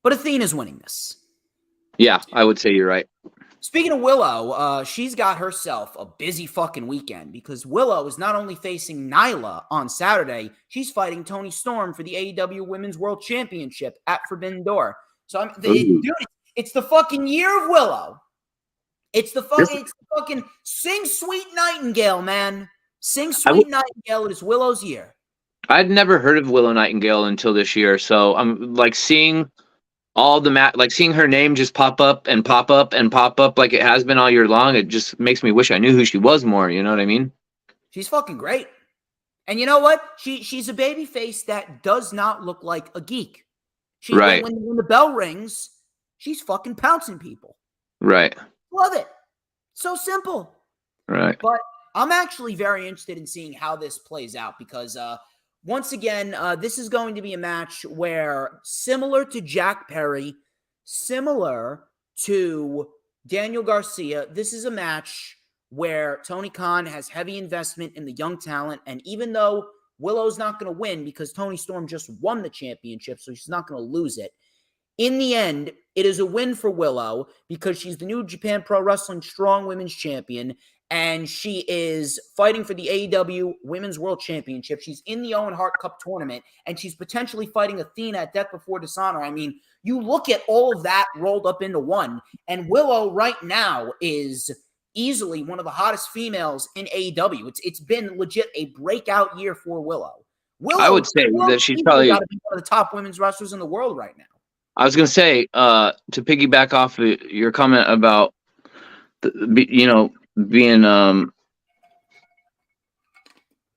[SPEAKER 2] But Athena's winning this.
[SPEAKER 3] Yeah, I would say you're right.
[SPEAKER 2] Speaking of Willow, she's got herself a busy fucking weekend because Willow is not only facing Nyla on Saturday, she's fighting Toni Storm for the AEW Women's World Championship at Forbidden Door. So, dude, it's the fucking year of Willow. It's the fucking Sing Sweet Nightingale, man. Sing Sweet Nightingale. It is Willow's year.
[SPEAKER 3] I'd never heard of Willow Nightingale until this year, so I'm like seeing all the seeing her name just pop up and pop up and pop up like it has been all year long. It just makes me wish I knew who she was more. You know what I mean?
[SPEAKER 2] She's fucking great. And you know what? She's a baby face that does not look like a geek.
[SPEAKER 3] Right.
[SPEAKER 2] When the bell rings, she's fucking pouncing people.
[SPEAKER 3] Right.
[SPEAKER 2] Love it. So simple.
[SPEAKER 3] Right.
[SPEAKER 2] But I'm actually very interested in seeing how this plays out because once again, this is going to be a match where, similar to Jack Perry, similar to Daniel Garcia, this is a match where Tony Khan has heavy investment in the young talent. And even though Willow's not going to win because Toni Storm just won the championship, so she's not going to lose it, in the end, it is a win for Willow because she's the New Japan Pro Wrestling Strong Women's Champion. And she is fighting for the AEW Women's World Championship. She's in the Owen Hart Cup tournament, and she's potentially fighting Athena at Death Before Dishonor. I mean, you look at all of that rolled up into one, and Willow right now is easily one of the hottest females in AEW. It's been legit a breakout year for Willow.
[SPEAKER 3] I would say that she's probably
[SPEAKER 2] got to be one of the top women's wrestlers in the world right now.
[SPEAKER 3] I was going to say, to piggyback off of your comment about, being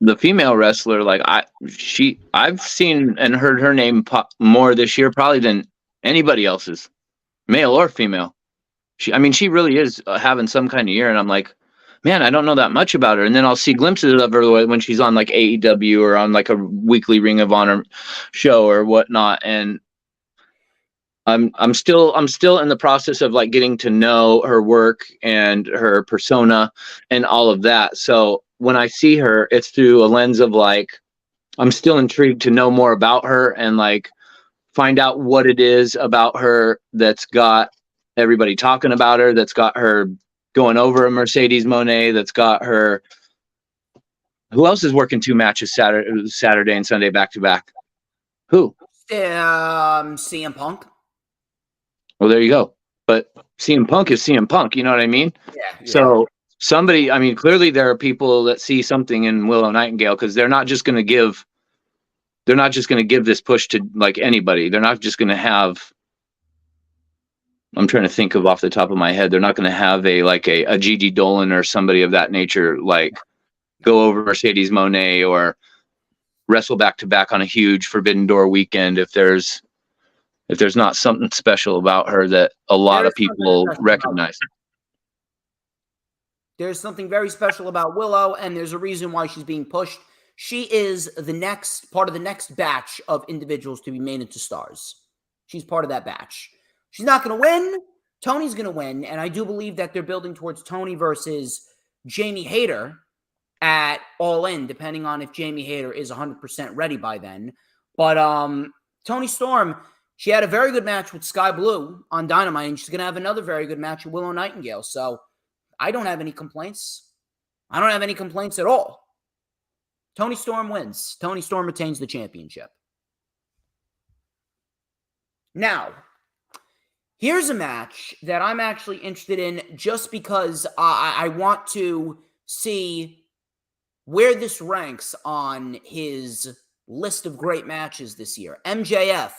[SPEAKER 3] the female wrestler, like I've seen and heard her name pop more this year probably than anybody else's, male or female. She really is having some kind of year, and I'm like, man, I don't know that much about her. And then I'll see glimpses of her when she's on like AEW or on like a weekly Ring of Honor show or whatnot, and I'm still in the process of like getting to know her work and her persona and all of that. So when I see her, it's through a lens of like, I'm still intrigued to know more about her and like find out what it is about her that's got everybody talking about her, that's got her going over a Mercedes Moné, that's got her. Who else is working 2 matches Saturday and Sunday back to back? Who?
[SPEAKER 2] CM Punk.
[SPEAKER 3] Well, there you go. But CM Punk is CM Punk. You know what I mean?
[SPEAKER 2] Yeah.
[SPEAKER 3] So clearly there are people that see something in Willow Nightingale because they're not just going to give this push to like anybody. They're not just going to have. I'm trying to think of off the top of my head. They're not going to have a Gigi Dolan or somebody of that nature like go over Mercedes Moné or wrestle back to back on a huge Forbidden Door weekend if there's not something special about her that a lot of people recognize.
[SPEAKER 2] There's something very special about Willow, and there's a reason why she's being pushed. She is the next part of the next batch of individuals to be made into stars. She's part of that batch. She's not going to win. Tony's going to win, and I do believe that they're building towards Tony versus Jamie Hayter at All In, depending on if Jamie Hayter is 100% ready by then. But Toni Storm, she had a very good match with Sky Blue on Dynamite, and she's going to have another very good match with Willow Nightingale. So I don't have any complaints. I don't have any complaints at all. Toni Storm wins. Toni Storm retains the championship. Now, here's a match that I'm actually interested in just because I want to see where this ranks on his list of great matches this year. MJF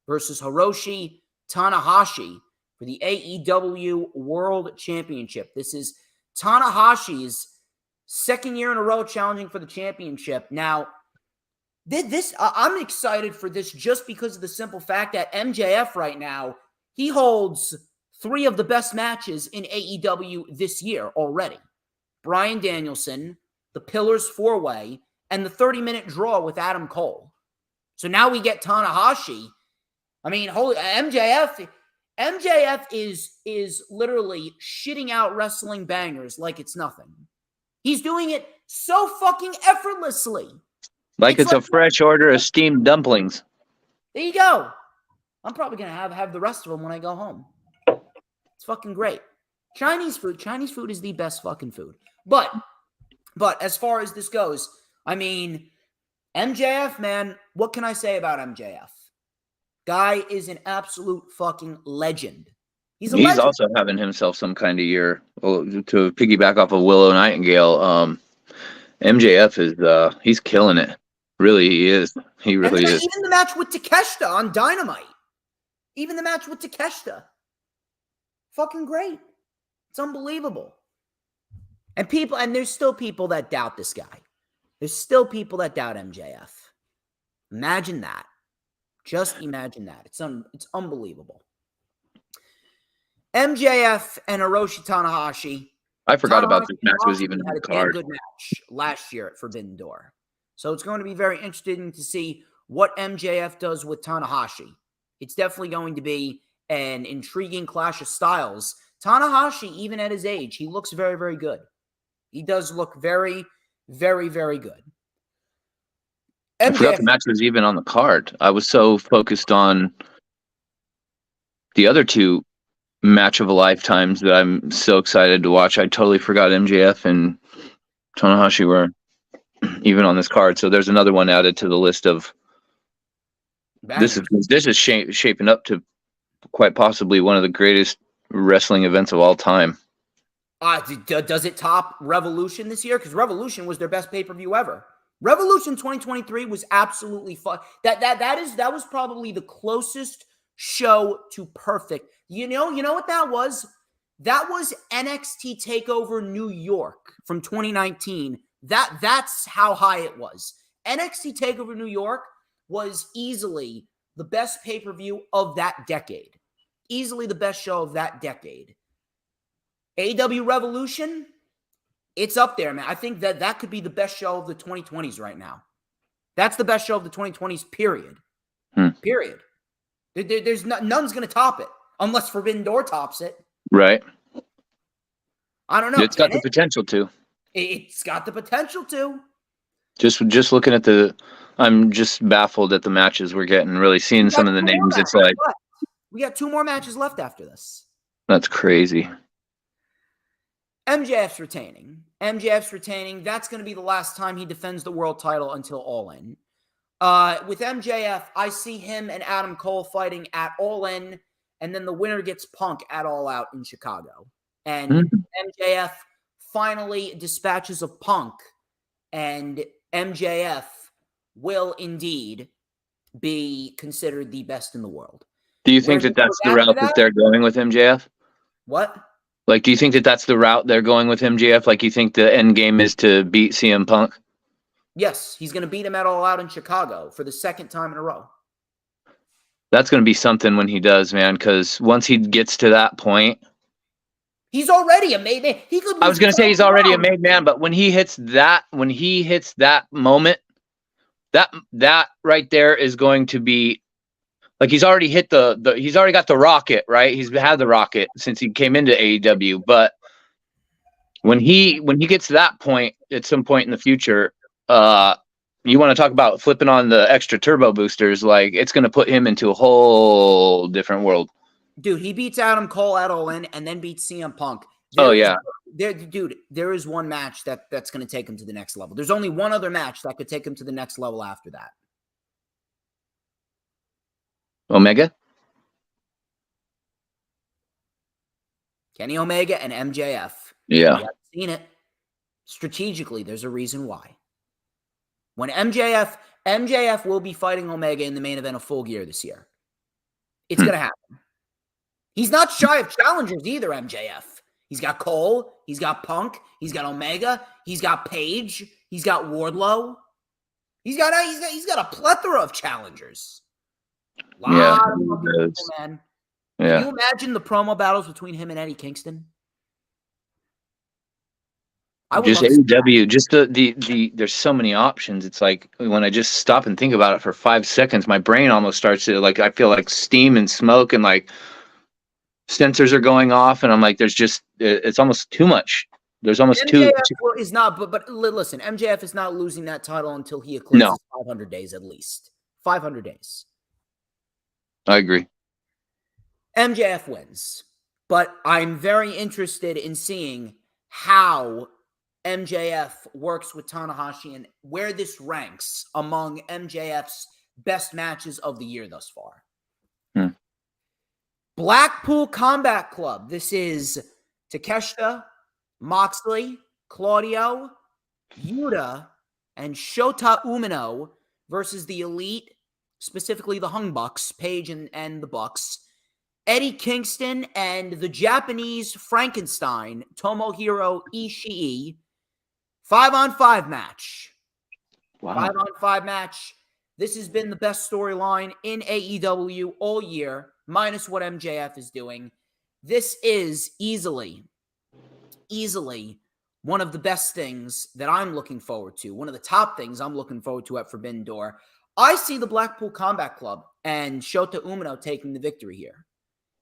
[SPEAKER 2] versus Hiroshi Tanahashi for the AEW World Championship. This is Tanahashi's second year in a row challenging for the championship. Now, I'm excited for this just because of the simple fact that MJF right now, he holds 3 of the best matches in AEW this year already. Bryan Danielson, the Pillars 4-Way, and the 30-minute draw with Adam Cole. So now we get Tanahashi. I mean, MJF is literally shitting out wrestling bangers like it's nothing. He's doing it so fucking effortlessly.
[SPEAKER 3] Like it's a fresh order of steamed dumplings.
[SPEAKER 2] There you go. I'm probably going to have the rest of them when I go home. It's fucking great. Chinese food is the best fucking food. But as far as this goes, I mean, MJF, man, what can I say about MJF? Guy is an absolute fucking legend. He's legend.
[SPEAKER 3] Also having himself some kind of year. To piggyback off of Willow Nightingale, MJF is he's killing it. Really, he is. He really is.
[SPEAKER 2] Even the match with Takeshita on Dynamite. Fucking great. It's unbelievable. And there's still people that doubt this guy. There's still people that doubt MJF. Imagine that. Just imagine that. It's unbelievable. MJF and Hiroshi Tanahashi.
[SPEAKER 3] I forgot about this match was even
[SPEAKER 2] had
[SPEAKER 3] on
[SPEAKER 2] a
[SPEAKER 3] the card.
[SPEAKER 2] Good match last year at Forbidden Door. So it's going to be very interesting to see what MJF does with Tanahashi. It's definitely going to be an intriguing clash of styles. Tanahashi, even at his age, he looks very, very good. He does look very, very, very good.
[SPEAKER 3] I forgot the match was even on the card. I was so focused on the other two match of a lifetimes that I'm so excited to watch. I totally forgot MJF and Tanahashi were even on this card. So there's another one added to the list of this is shaping up to quite possibly one of the greatest wrestling events of all time.
[SPEAKER 2] Does it top Revolution this year? Because Revolution was their best pay-per-view ever. Revolution 2023 was absolutely fun. That was probably the closest show to perfect. You know what that was? That was NXT TakeOver New York from 2019. That's how high it was. NXT TakeOver New York was easily the best pay-per-view of that decade. Easily the best show of that decade. AEW Revolution, it's up there, man. I think that could be the best show of the 2020s right now. That's the best show of the 2020s, period. Period. There's none's going to top it unless Forbidden Door tops it.
[SPEAKER 3] Right.
[SPEAKER 2] I don't know.
[SPEAKER 3] It's got the potential to.
[SPEAKER 2] It's got the potential to.
[SPEAKER 3] Just looking at I'm just baffled at the matches we're getting. Really seeing some of the names. It's like
[SPEAKER 2] we got 2 more matches left after this.
[SPEAKER 3] That's crazy.
[SPEAKER 2] MJF's retaining. That's going to be the last time he defends the world title until All In. With MJF, I see him and Adam Cole fighting at All In, and then the winner gets Punk at All Out in Chicago. And MJF finally dispatches of Punk, and MJF will indeed be considered the best in the world.
[SPEAKER 3] Do you think that's the route that they're going with MJF?
[SPEAKER 2] What?
[SPEAKER 3] Like, do you think that's the route they're going with MJF? Like, you think the end game is to beat CM Punk?
[SPEAKER 2] Yes, he's going to beat him at All Out in Chicago for the second time in a row.
[SPEAKER 3] That's going to be something when he does, man, because once he gets to that point...
[SPEAKER 2] He's already a made man.
[SPEAKER 3] I was going to say he's already a made man, but when he hits that moment, that right there is going to be... Like, he's already hit he's already got the rocket, right? He's had the rocket since he came into AEW, but when he gets to that point at some point in the future, you want to talk about flipping on the extra turbo boosters, like, it's going to put him into a whole different world.
[SPEAKER 2] Dude, he beats Adam Cole at All In and then beats CM Punk. There is one match that's going to take him to the next level. There's only one other match that could take him to the next level after that.
[SPEAKER 3] Omega?
[SPEAKER 2] Kenny Omega and MJF.
[SPEAKER 3] Yeah.
[SPEAKER 2] You haven't seen it. Strategically, there's a reason why. When MJF will be fighting Omega in the main event of Full Gear this year. It's going to happen. He's not shy of challengers either, MJF. He's got Cole. He's got Punk. He's got Omega. He's got Page. He's got Wardlow. He's got a plethora of challengers.
[SPEAKER 3] Yeah,
[SPEAKER 2] people, man.
[SPEAKER 3] Yeah.
[SPEAKER 2] Can you imagine the promo battles between him and Eddie Kingston?
[SPEAKER 3] Just AEW, just the there's so many options. It's like when I just stop and think about it for 5 seconds, my brain almost starts to, like, I feel like steam and smoke and like sensors are going off, and I'm like, it's almost too much. There's almost
[SPEAKER 2] MJF
[SPEAKER 3] two.
[SPEAKER 2] is not, but listen, MJF is not losing that title until he eclipses
[SPEAKER 3] No.
[SPEAKER 2] 500 days at least. 500 days.
[SPEAKER 3] I agree.
[SPEAKER 2] MJF wins, but I'm very interested in seeing how MJF works with Tanahashi and where this ranks among MJF's best matches of the year thus far. Blackpool Combat Club. This is Takeshita, Moxley, Claudio, Yuta, and Shota Umino versus the Elite, specifically the Hung Bucks, Paige and the Bucks, Eddie Kingston, and the Japanese Frankenstein, Tomohiro Ishii. 5-on-5 match.
[SPEAKER 3] Wow.
[SPEAKER 2] 5-on-5 match. This has been the best storyline in AEW all year, minus what MJF is doing. This is easily one of the best things that I'm looking forward to. One of the top things I'm looking forward to at Forbidden Door. I see the Blackpool Combat Club and Shota Umino taking the victory here.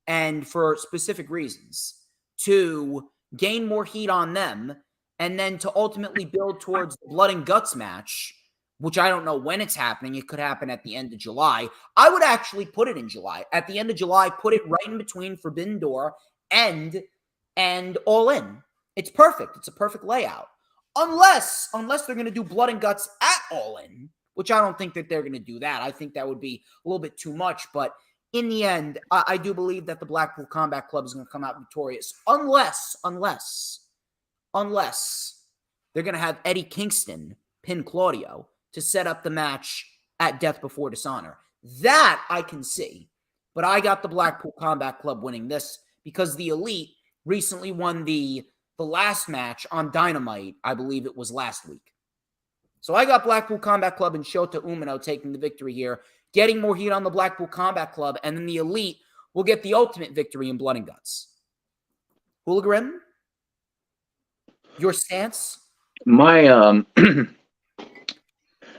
[SPEAKER 2] And for specific reasons. To gain more heat on them, and then to ultimately build towards the Blood and Guts match, which I don't know when it's happening. It could happen at the end of July. I would actually put it in July. At the end of July, put it right in between Forbidden Door and All In. It's perfect. It's a perfect layout. Unless they're going to do Blood and Guts at All In, which I don't think that they're going to do that. I think that would be a little bit too much. But in the end, I do believe that the Blackpool Combat Club is going to come out victorious. Unless they're going to have Eddie Kingston pin Claudio to set up the match at Death Before Dishonor. That I can see. But I got the Blackpool Combat Club winning this because the Elite recently won the last match on Dynamite. I believe it was last week. So I got Blackpool Combat Club and Shota Umino taking the victory here, getting more heat on the Blackpool Combat Club, and then the Elite will get the ultimate victory in Blood and Guts. HooliGrim, your stance?
[SPEAKER 3] My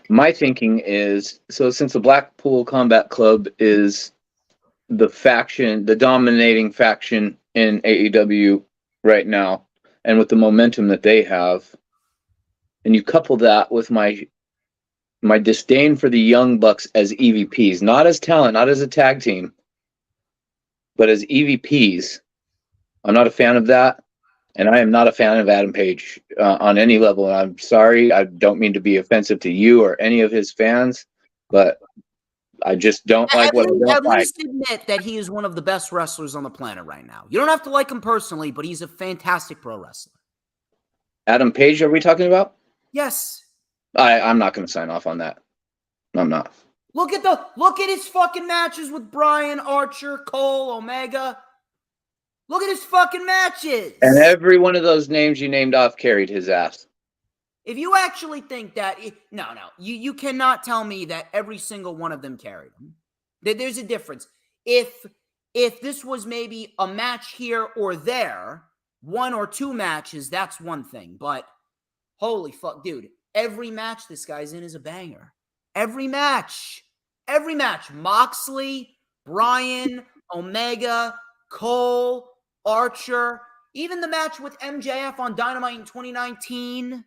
[SPEAKER 3] my thinking is, so since the Blackpool Combat Club is the dominating faction in AEW right now, and with the momentum that they have, and you couple that with my disdain for the Young Bucks as EVPs, not as talent, not as a tag team, but as EVPs, I'm not a fan of that. And I am not a fan of Adam Page on any level. And I'm sorry, I don't mean to be offensive to you or any of his fans, but I just don't like what I don't like. At
[SPEAKER 2] least admit that he is one of the best wrestlers on the planet right now. You don't have to like him personally, but he's a fantastic pro wrestler.
[SPEAKER 3] Adam Page, are we talking about?
[SPEAKER 2] Yes.
[SPEAKER 3] I'm not going to sign off on that. I'm not.
[SPEAKER 2] Look at his fucking matches with Bryan, Archer, Cole, Omega. Look at his fucking matches.
[SPEAKER 3] And every one of those names you named off carried his ass.
[SPEAKER 2] If you actually think that, you cannot tell me that every single one of them carried him. There's a difference. If this was maybe a match here or there, one or two matches, that's one thing. But holy fuck, dude, every match this guy's in is a banger. Every match. Moxley, Bryan, Omega, Cole, Archer, even the match with MJF on Dynamite in 2019.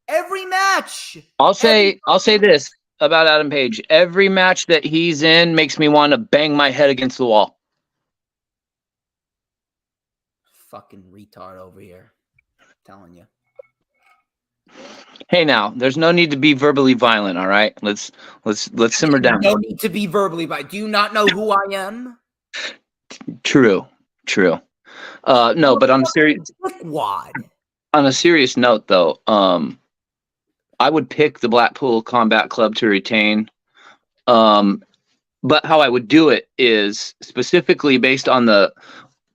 [SPEAKER 2] Every match.
[SPEAKER 3] I'll say this about Adam Page. Every match that he's in makes me want to bang my head against the wall.
[SPEAKER 2] Fucking retard over here. I'm telling you.
[SPEAKER 3] Hey, now, there's no need to be verbally violent, all right? Let's simmer down.
[SPEAKER 2] No need to be verbally violent. Do you not know who I am?
[SPEAKER 3] True. No, but on a serious note, though, I would pick the Blackpool Combat Club to retain. But how I would do it is specifically based on the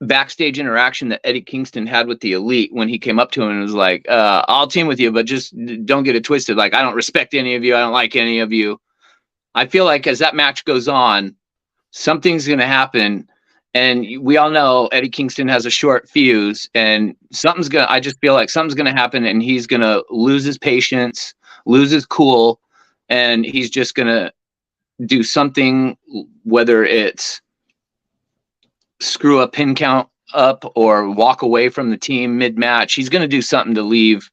[SPEAKER 3] backstage interaction that Eddie Kingston had with the Elite when he came up to him and was like, I'll team with you, but just don't get it twisted. Like, I don't respect any of you. I don't like any of you. I feel like as that match goes on, something's going to happen. And we all know Eddie Kingston has a short fuse, and I just feel like something's going to happen, and he's going to lose his patience, lose his cool, and he's just going to do something, whether it's screw a pin count up or walk away from the team mid-match. He's going to do something to leave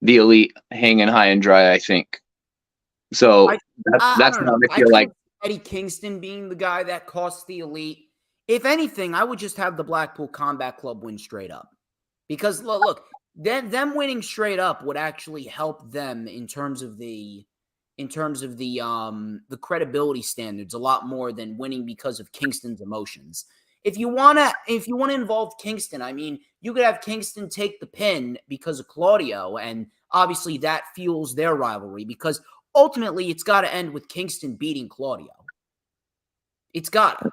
[SPEAKER 3] the Elite hanging high and dry, I think. So that's how I feel like.
[SPEAKER 2] Eddie Kingston being the guy that costs the Elite. If anything, I would just have the Blackpool Combat Club win straight up. Because look, them winning straight up would actually help them in terms of the credibility standards a lot more than winning because of Kingston's emotions. If you wanna involve Kingston, I mean, you could have Kingston take the pin because of Claudio, and obviously that fuels their rivalry because ultimately it's got to end with Kingston beating Claudio. It's got to.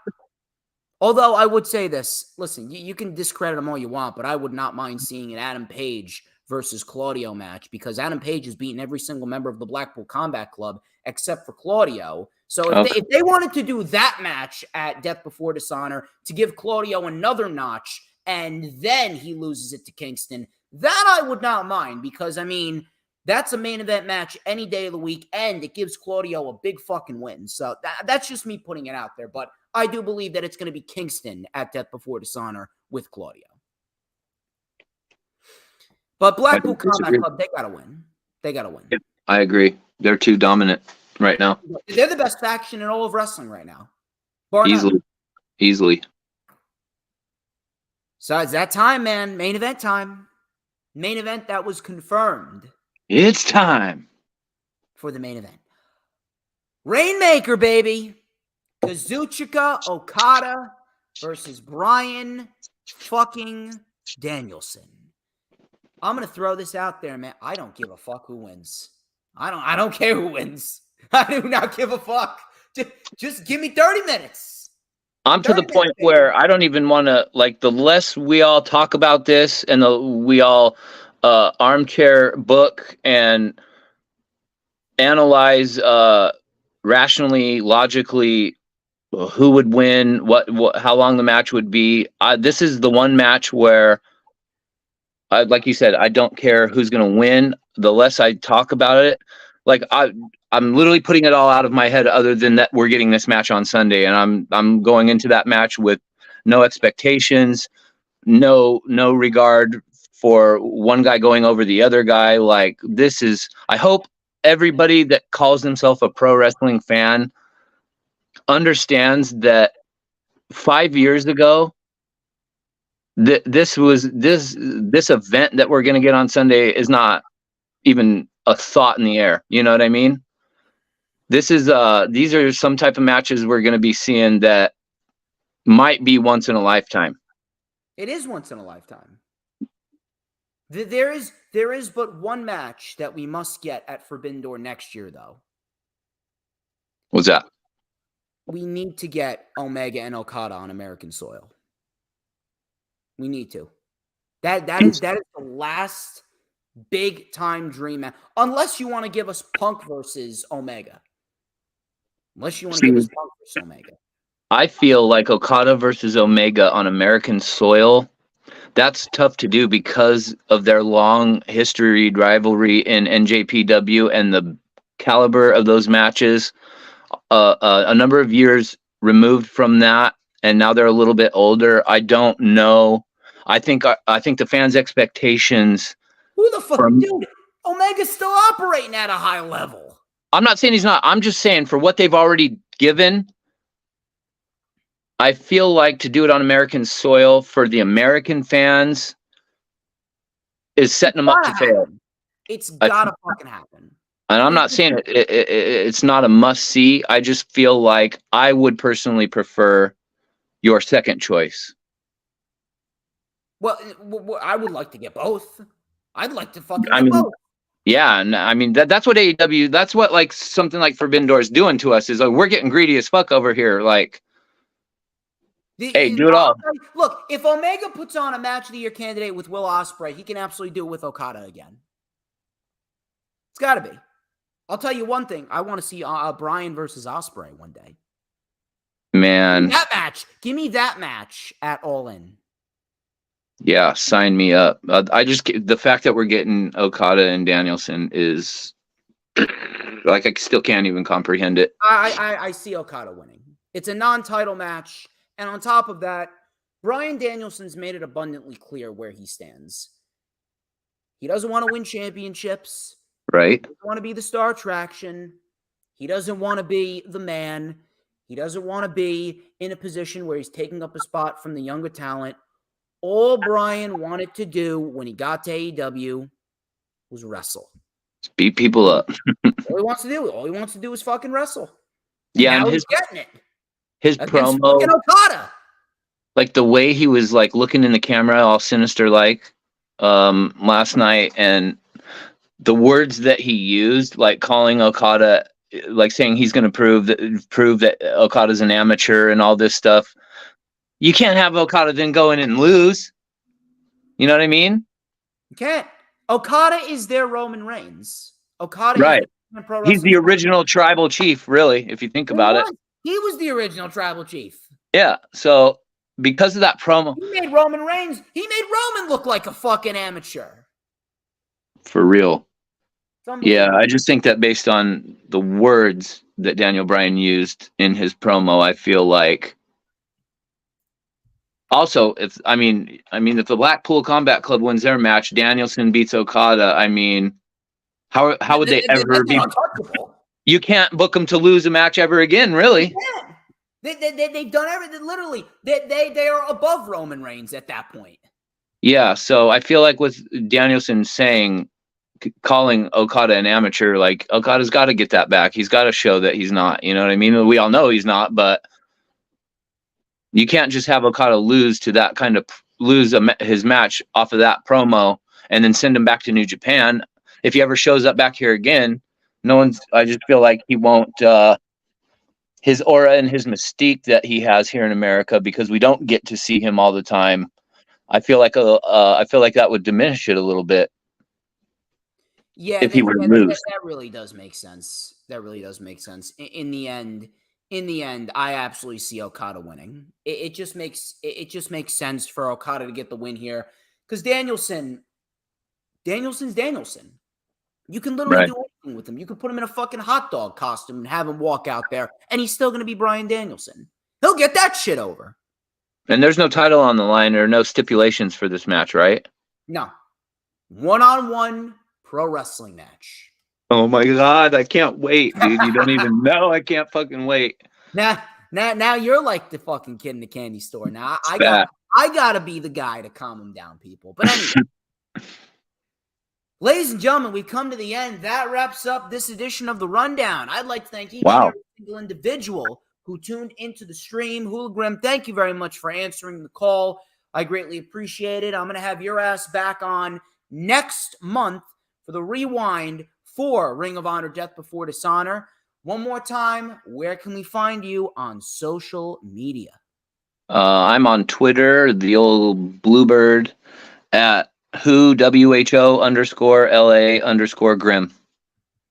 [SPEAKER 2] Although I would say this, listen, you can discredit him all you want, but I would not mind seeing an Adam Page versus Claudio match because Adam Page has beaten every single member of the Blackpool Combat Club except for Claudio. So if they wanted to do that match at Death Before Dishonor to give Claudio another notch and then he loses it to Kingston, that I would not mind because, I mean, that's a main event match any day of the week and it gives Claudio a big fucking win. So that's just me putting it out there. But I do believe that it's going to be Kingston at Death Before Dishonor with Claudio. But Blackpool Combat Club, they got to win. They got to win.
[SPEAKER 3] Yeah, I agree. They're too dominant right now.
[SPEAKER 2] They're the best faction in all of wrestling right now.
[SPEAKER 3] Easily.
[SPEAKER 2] So it's that time, man. Main event time. Main event that was confirmed.
[SPEAKER 3] It's time
[SPEAKER 2] for the main event. Rainmaker, baby. Kazuchika Okada versus Bryan fucking Danielson. I'm gonna throw this out there, man. I don't give a fuck who wins. I don't care who wins. I do not give a fuck. Just give me 30 minutes.
[SPEAKER 3] I'm to the point where I don't even want to, like, the less we all talk about this and we all armchair book and analyze rationally, logically, who would win, what how long the match would be. This is the one match where, like you said, I don't care who's going to win. The less I talk about it, like I'm literally putting it all out of my head. Other than that, we're getting this match on Sunday, and I'm going into that match with no expectations, no regard for one guy going over the other guy. Like, this is. I hope everybody that calls themselves a pro wrestling fan understands that 5 years ago, this event that we're going to get on Sunday is not even a thought in the air. You know what I mean? These are some type of matches we're going to be seeing that might be once in a lifetime.
[SPEAKER 2] It is once in a lifetime. There is but one match that we must get at Forbidden Door next year, though.
[SPEAKER 3] What's that?
[SPEAKER 2] We need to get Omega and Okada on American soil. We need to. That is the last big time dream match. Unless you want to give us Punk versus Omega. Unless you want to give us Punk versus Omega.
[SPEAKER 3] I feel like Okada versus Omega on American soil, that's tough to do because of their long history rivalry in NJPW and the caliber of those matches. A number of years removed from that, and now they're a little bit older. I don't know. I think the fans' expectations.
[SPEAKER 2] Who the fuck, dude? Omega's still operating at a high level.
[SPEAKER 3] I'm not saying he's not. I'm just saying for what they've already given, I feel like to do it on American soil for the American fans is setting them up to fail.
[SPEAKER 2] It's gotta fucking happen.
[SPEAKER 3] And I'm not saying it's not a must-see. I just feel like I would personally prefer your second choice.
[SPEAKER 2] Well, I would like to get both. I'd like to fucking get both.
[SPEAKER 3] Yeah, and I mean that's what AEW. That's what like something like Forbidden Door is doing to us. Is like we're getting greedy as fuck over here. Like, hey, do it all.
[SPEAKER 2] Look, if Omega puts on a match of the year candidate with Will Ospreay, he can absolutely do it with Okada again. It's got to be. I'll tell you one thing. I want to see Bryan versus Ospreay one day.
[SPEAKER 3] Man.
[SPEAKER 2] That match. Give me that match at All In.
[SPEAKER 3] Yeah, sign me up. The fact that we're getting Okada and Danielson is like, I still can't even comprehend it.
[SPEAKER 2] I see Okada winning. It's a non-title match. And on top of that, Bryan Danielson's made it abundantly clear where he stands. He doesn't want to win championships.
[SPEAKER 3] Right.
[SPEAKER 2] He doesn't want to be the star attraction. He doesn't want to be the man. He doesn't want to be in a position where he's taking up a spot from the younger talent. All Bryan wanted to do when he got to AEW was wrestle.
[SPEAKER 3] Just beat people up.
[SPEAKER 2] All he wants to do is fucking wrestle.
[SPEAKER 3] Yeah,
[SPEAKER 2] now
[SPEAKER 3] and
[SPEAKER 2] he's getting it.
[SPEAKER 3] his
[SPEAKER 2] Against
[SPEAKER 3] promo,
[SPEAKER 2] fucking Okada.
[SPEAKER 3] like the way he was like looking in the camera, all sinister like, last night, and the words that he used, like calling Okada, like saying he's going to prove that Okada's an amateur and all this stuff. You can't have Okada then go in and lose. You know what I mean?
[SPEAKER 2] You can't. Okada is their Roman Reigns. Okada
[SPEAKER 3] Right.
[SPEAKER 2] is the pro
[SPEAKER 3] He's the
[SPEAKER 2] wrestling
[SPEAKER 3] original tribal chief, really, if you think about it.
[SPEAKER 2] He was the original tribal chief.
[SPEAKER 3] Yeah. So because of that promo,
[SPEAKER 2] He made Roman Reigns. He made Roman look like a fucking amateur.
[SPEAKER 3] for real.
[SPEAKER 2] It's
[SPEAKER 3] Yeah,
[SPEAKER 2] unbelievable.
[SPEAKER 3] I just think that based on the words that Daniel Bryan used in his promo, I feel like. Also, if the Blackpool Combat Club wins their match, Danielson beats Okada. I mean, how would they ever be?
[SPEAKER 2] Untouchable.
[SPEAKER 3] You can't book them to lose a match ever again, really.
[SPEAKER 2] Yeah. They've done everything. Literally, they are above Roman Reigns at that point.
[SPEAKER 3] Yeah, so I feel like with Danielson calling Okada an amateur, like Okada's got to get that back. He's got to show that he's not. You know what I mean? We all know he's not, but you can't just have Okada lose his match off of that promo and then send him back to New Japan. If he ever shows up back here again, I just feel like he won't, his aura and his mystique that he has here in America, because we don't get to see him all the time. I feel like that would diminish it a little bit.
[SPEAKER 2] Yeah,
[SPEAKER 3] if he were to lose.
[SPEAKER 2] That really does make sense. That really does make sense. In the end, I absolutely see Okada winning. It just makes sense for Okada to get the win here, because Danielson's Danielson. You can literally do anything with him. You can put him in a fucking hot dog costume and have him walk out there, and he's still going to be Bryan Danielson. He'll get that shit over.
[SPEAKER 3] And there's no title on the line or no stipulations for this match, right?
[SPEAKER 2] No. One-on-one pro wrestling match.
[SPEAKER 3] Oh my God, I can't wait, dude. You don't even know. I can't fucking wait.
[SPEAKER 2] Now you're like the fucking kid in the candy store. Now I gotta be the guy to calm them down, people. But anyway, ladies and gentlemen, we've come to the end. That wraps up this edition of the Rundown. I'd like to thank each and every single individual who tuned into the stream. HooliGrim, thank you very much for answering the call. I greatly appreciate it. I'm going to have your ass back on next month for the rewind for Ring of Honor Death Before Dishonor. One more time, where can we find you on social media?
[SPEAKER 3] I'm on Twitter, the old Bluebird, at WHO_LA_Grim.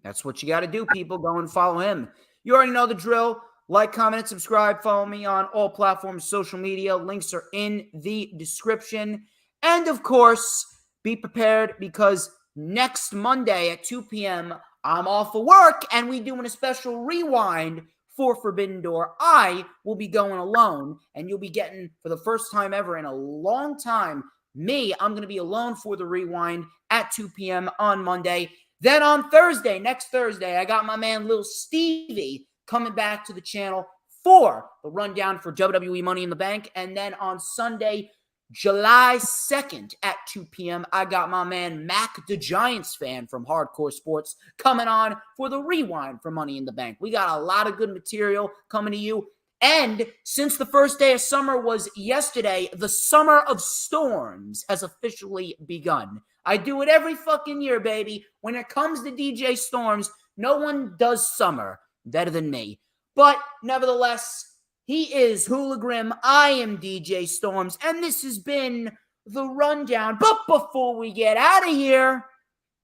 [SPEAKER 2] That's what you got to do, people. Go and follow him. You already know the drill. Like, comment, and subscribe. Follow me on all platforms, social media. Links are in the description. And, of course, be prepared, because next Monday at 2 p.m., I'm off of work, and we're doing a special rewind for Forbidden Door. I will be going alone, and you'll be getting, for the first time ever in a long time, I'm going to be alone for the rewind at 2 p.m. on Monday. Then on Thursday, next Thursday, I got my man Lil Stevie coming back to the channel for the rundown for WWE Money in the Bank. And then on Sunday, July 2nd at 2 p.m., I got my man Mac, the Giants fan from Hardcore Sports, coming on for the rewind for Money in the Bank. We got a lot of good material coming to you. And since the first day of summer was yesterday, the Summer of Storms has officially begun. I do it every fucking year, baby. When it comes to DJ Storms, no one does summer better than me. But nevertheless, he is HooliGrim. I am DJ Storms. And this has been the Rundown. But before we get out of here,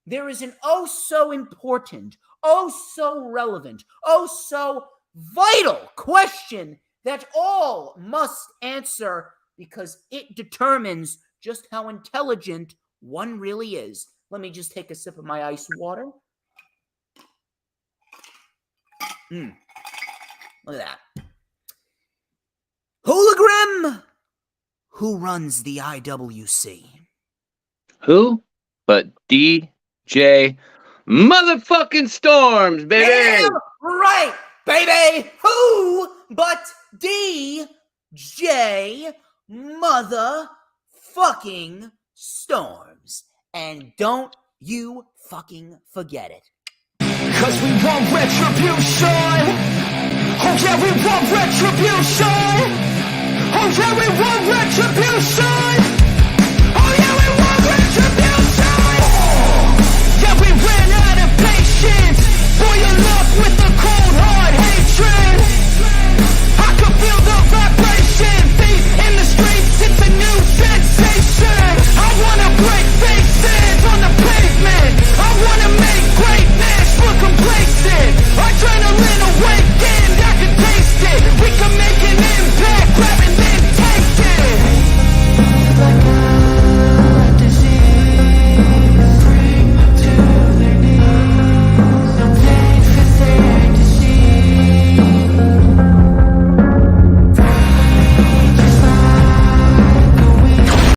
[SPEAKER 2] there is an oh so important, oh so relevant, oh so vital question that all must answer, because it determines just how intelligent one really is. Let me just take a sip of my ice water. Look at that. HooliGrim, who runs the IWC?
[SPEAKER 3] Who? But DJ motherfucking Storms, baby.
[SPEAKER 2] Damn right, baby. Who but DJ motherfucking Storms? And don't you fucking forget it.
[SPEAKER 1] Cause we want retribution. Oh yeah, we want retribution. Oh yeah, we want retribution.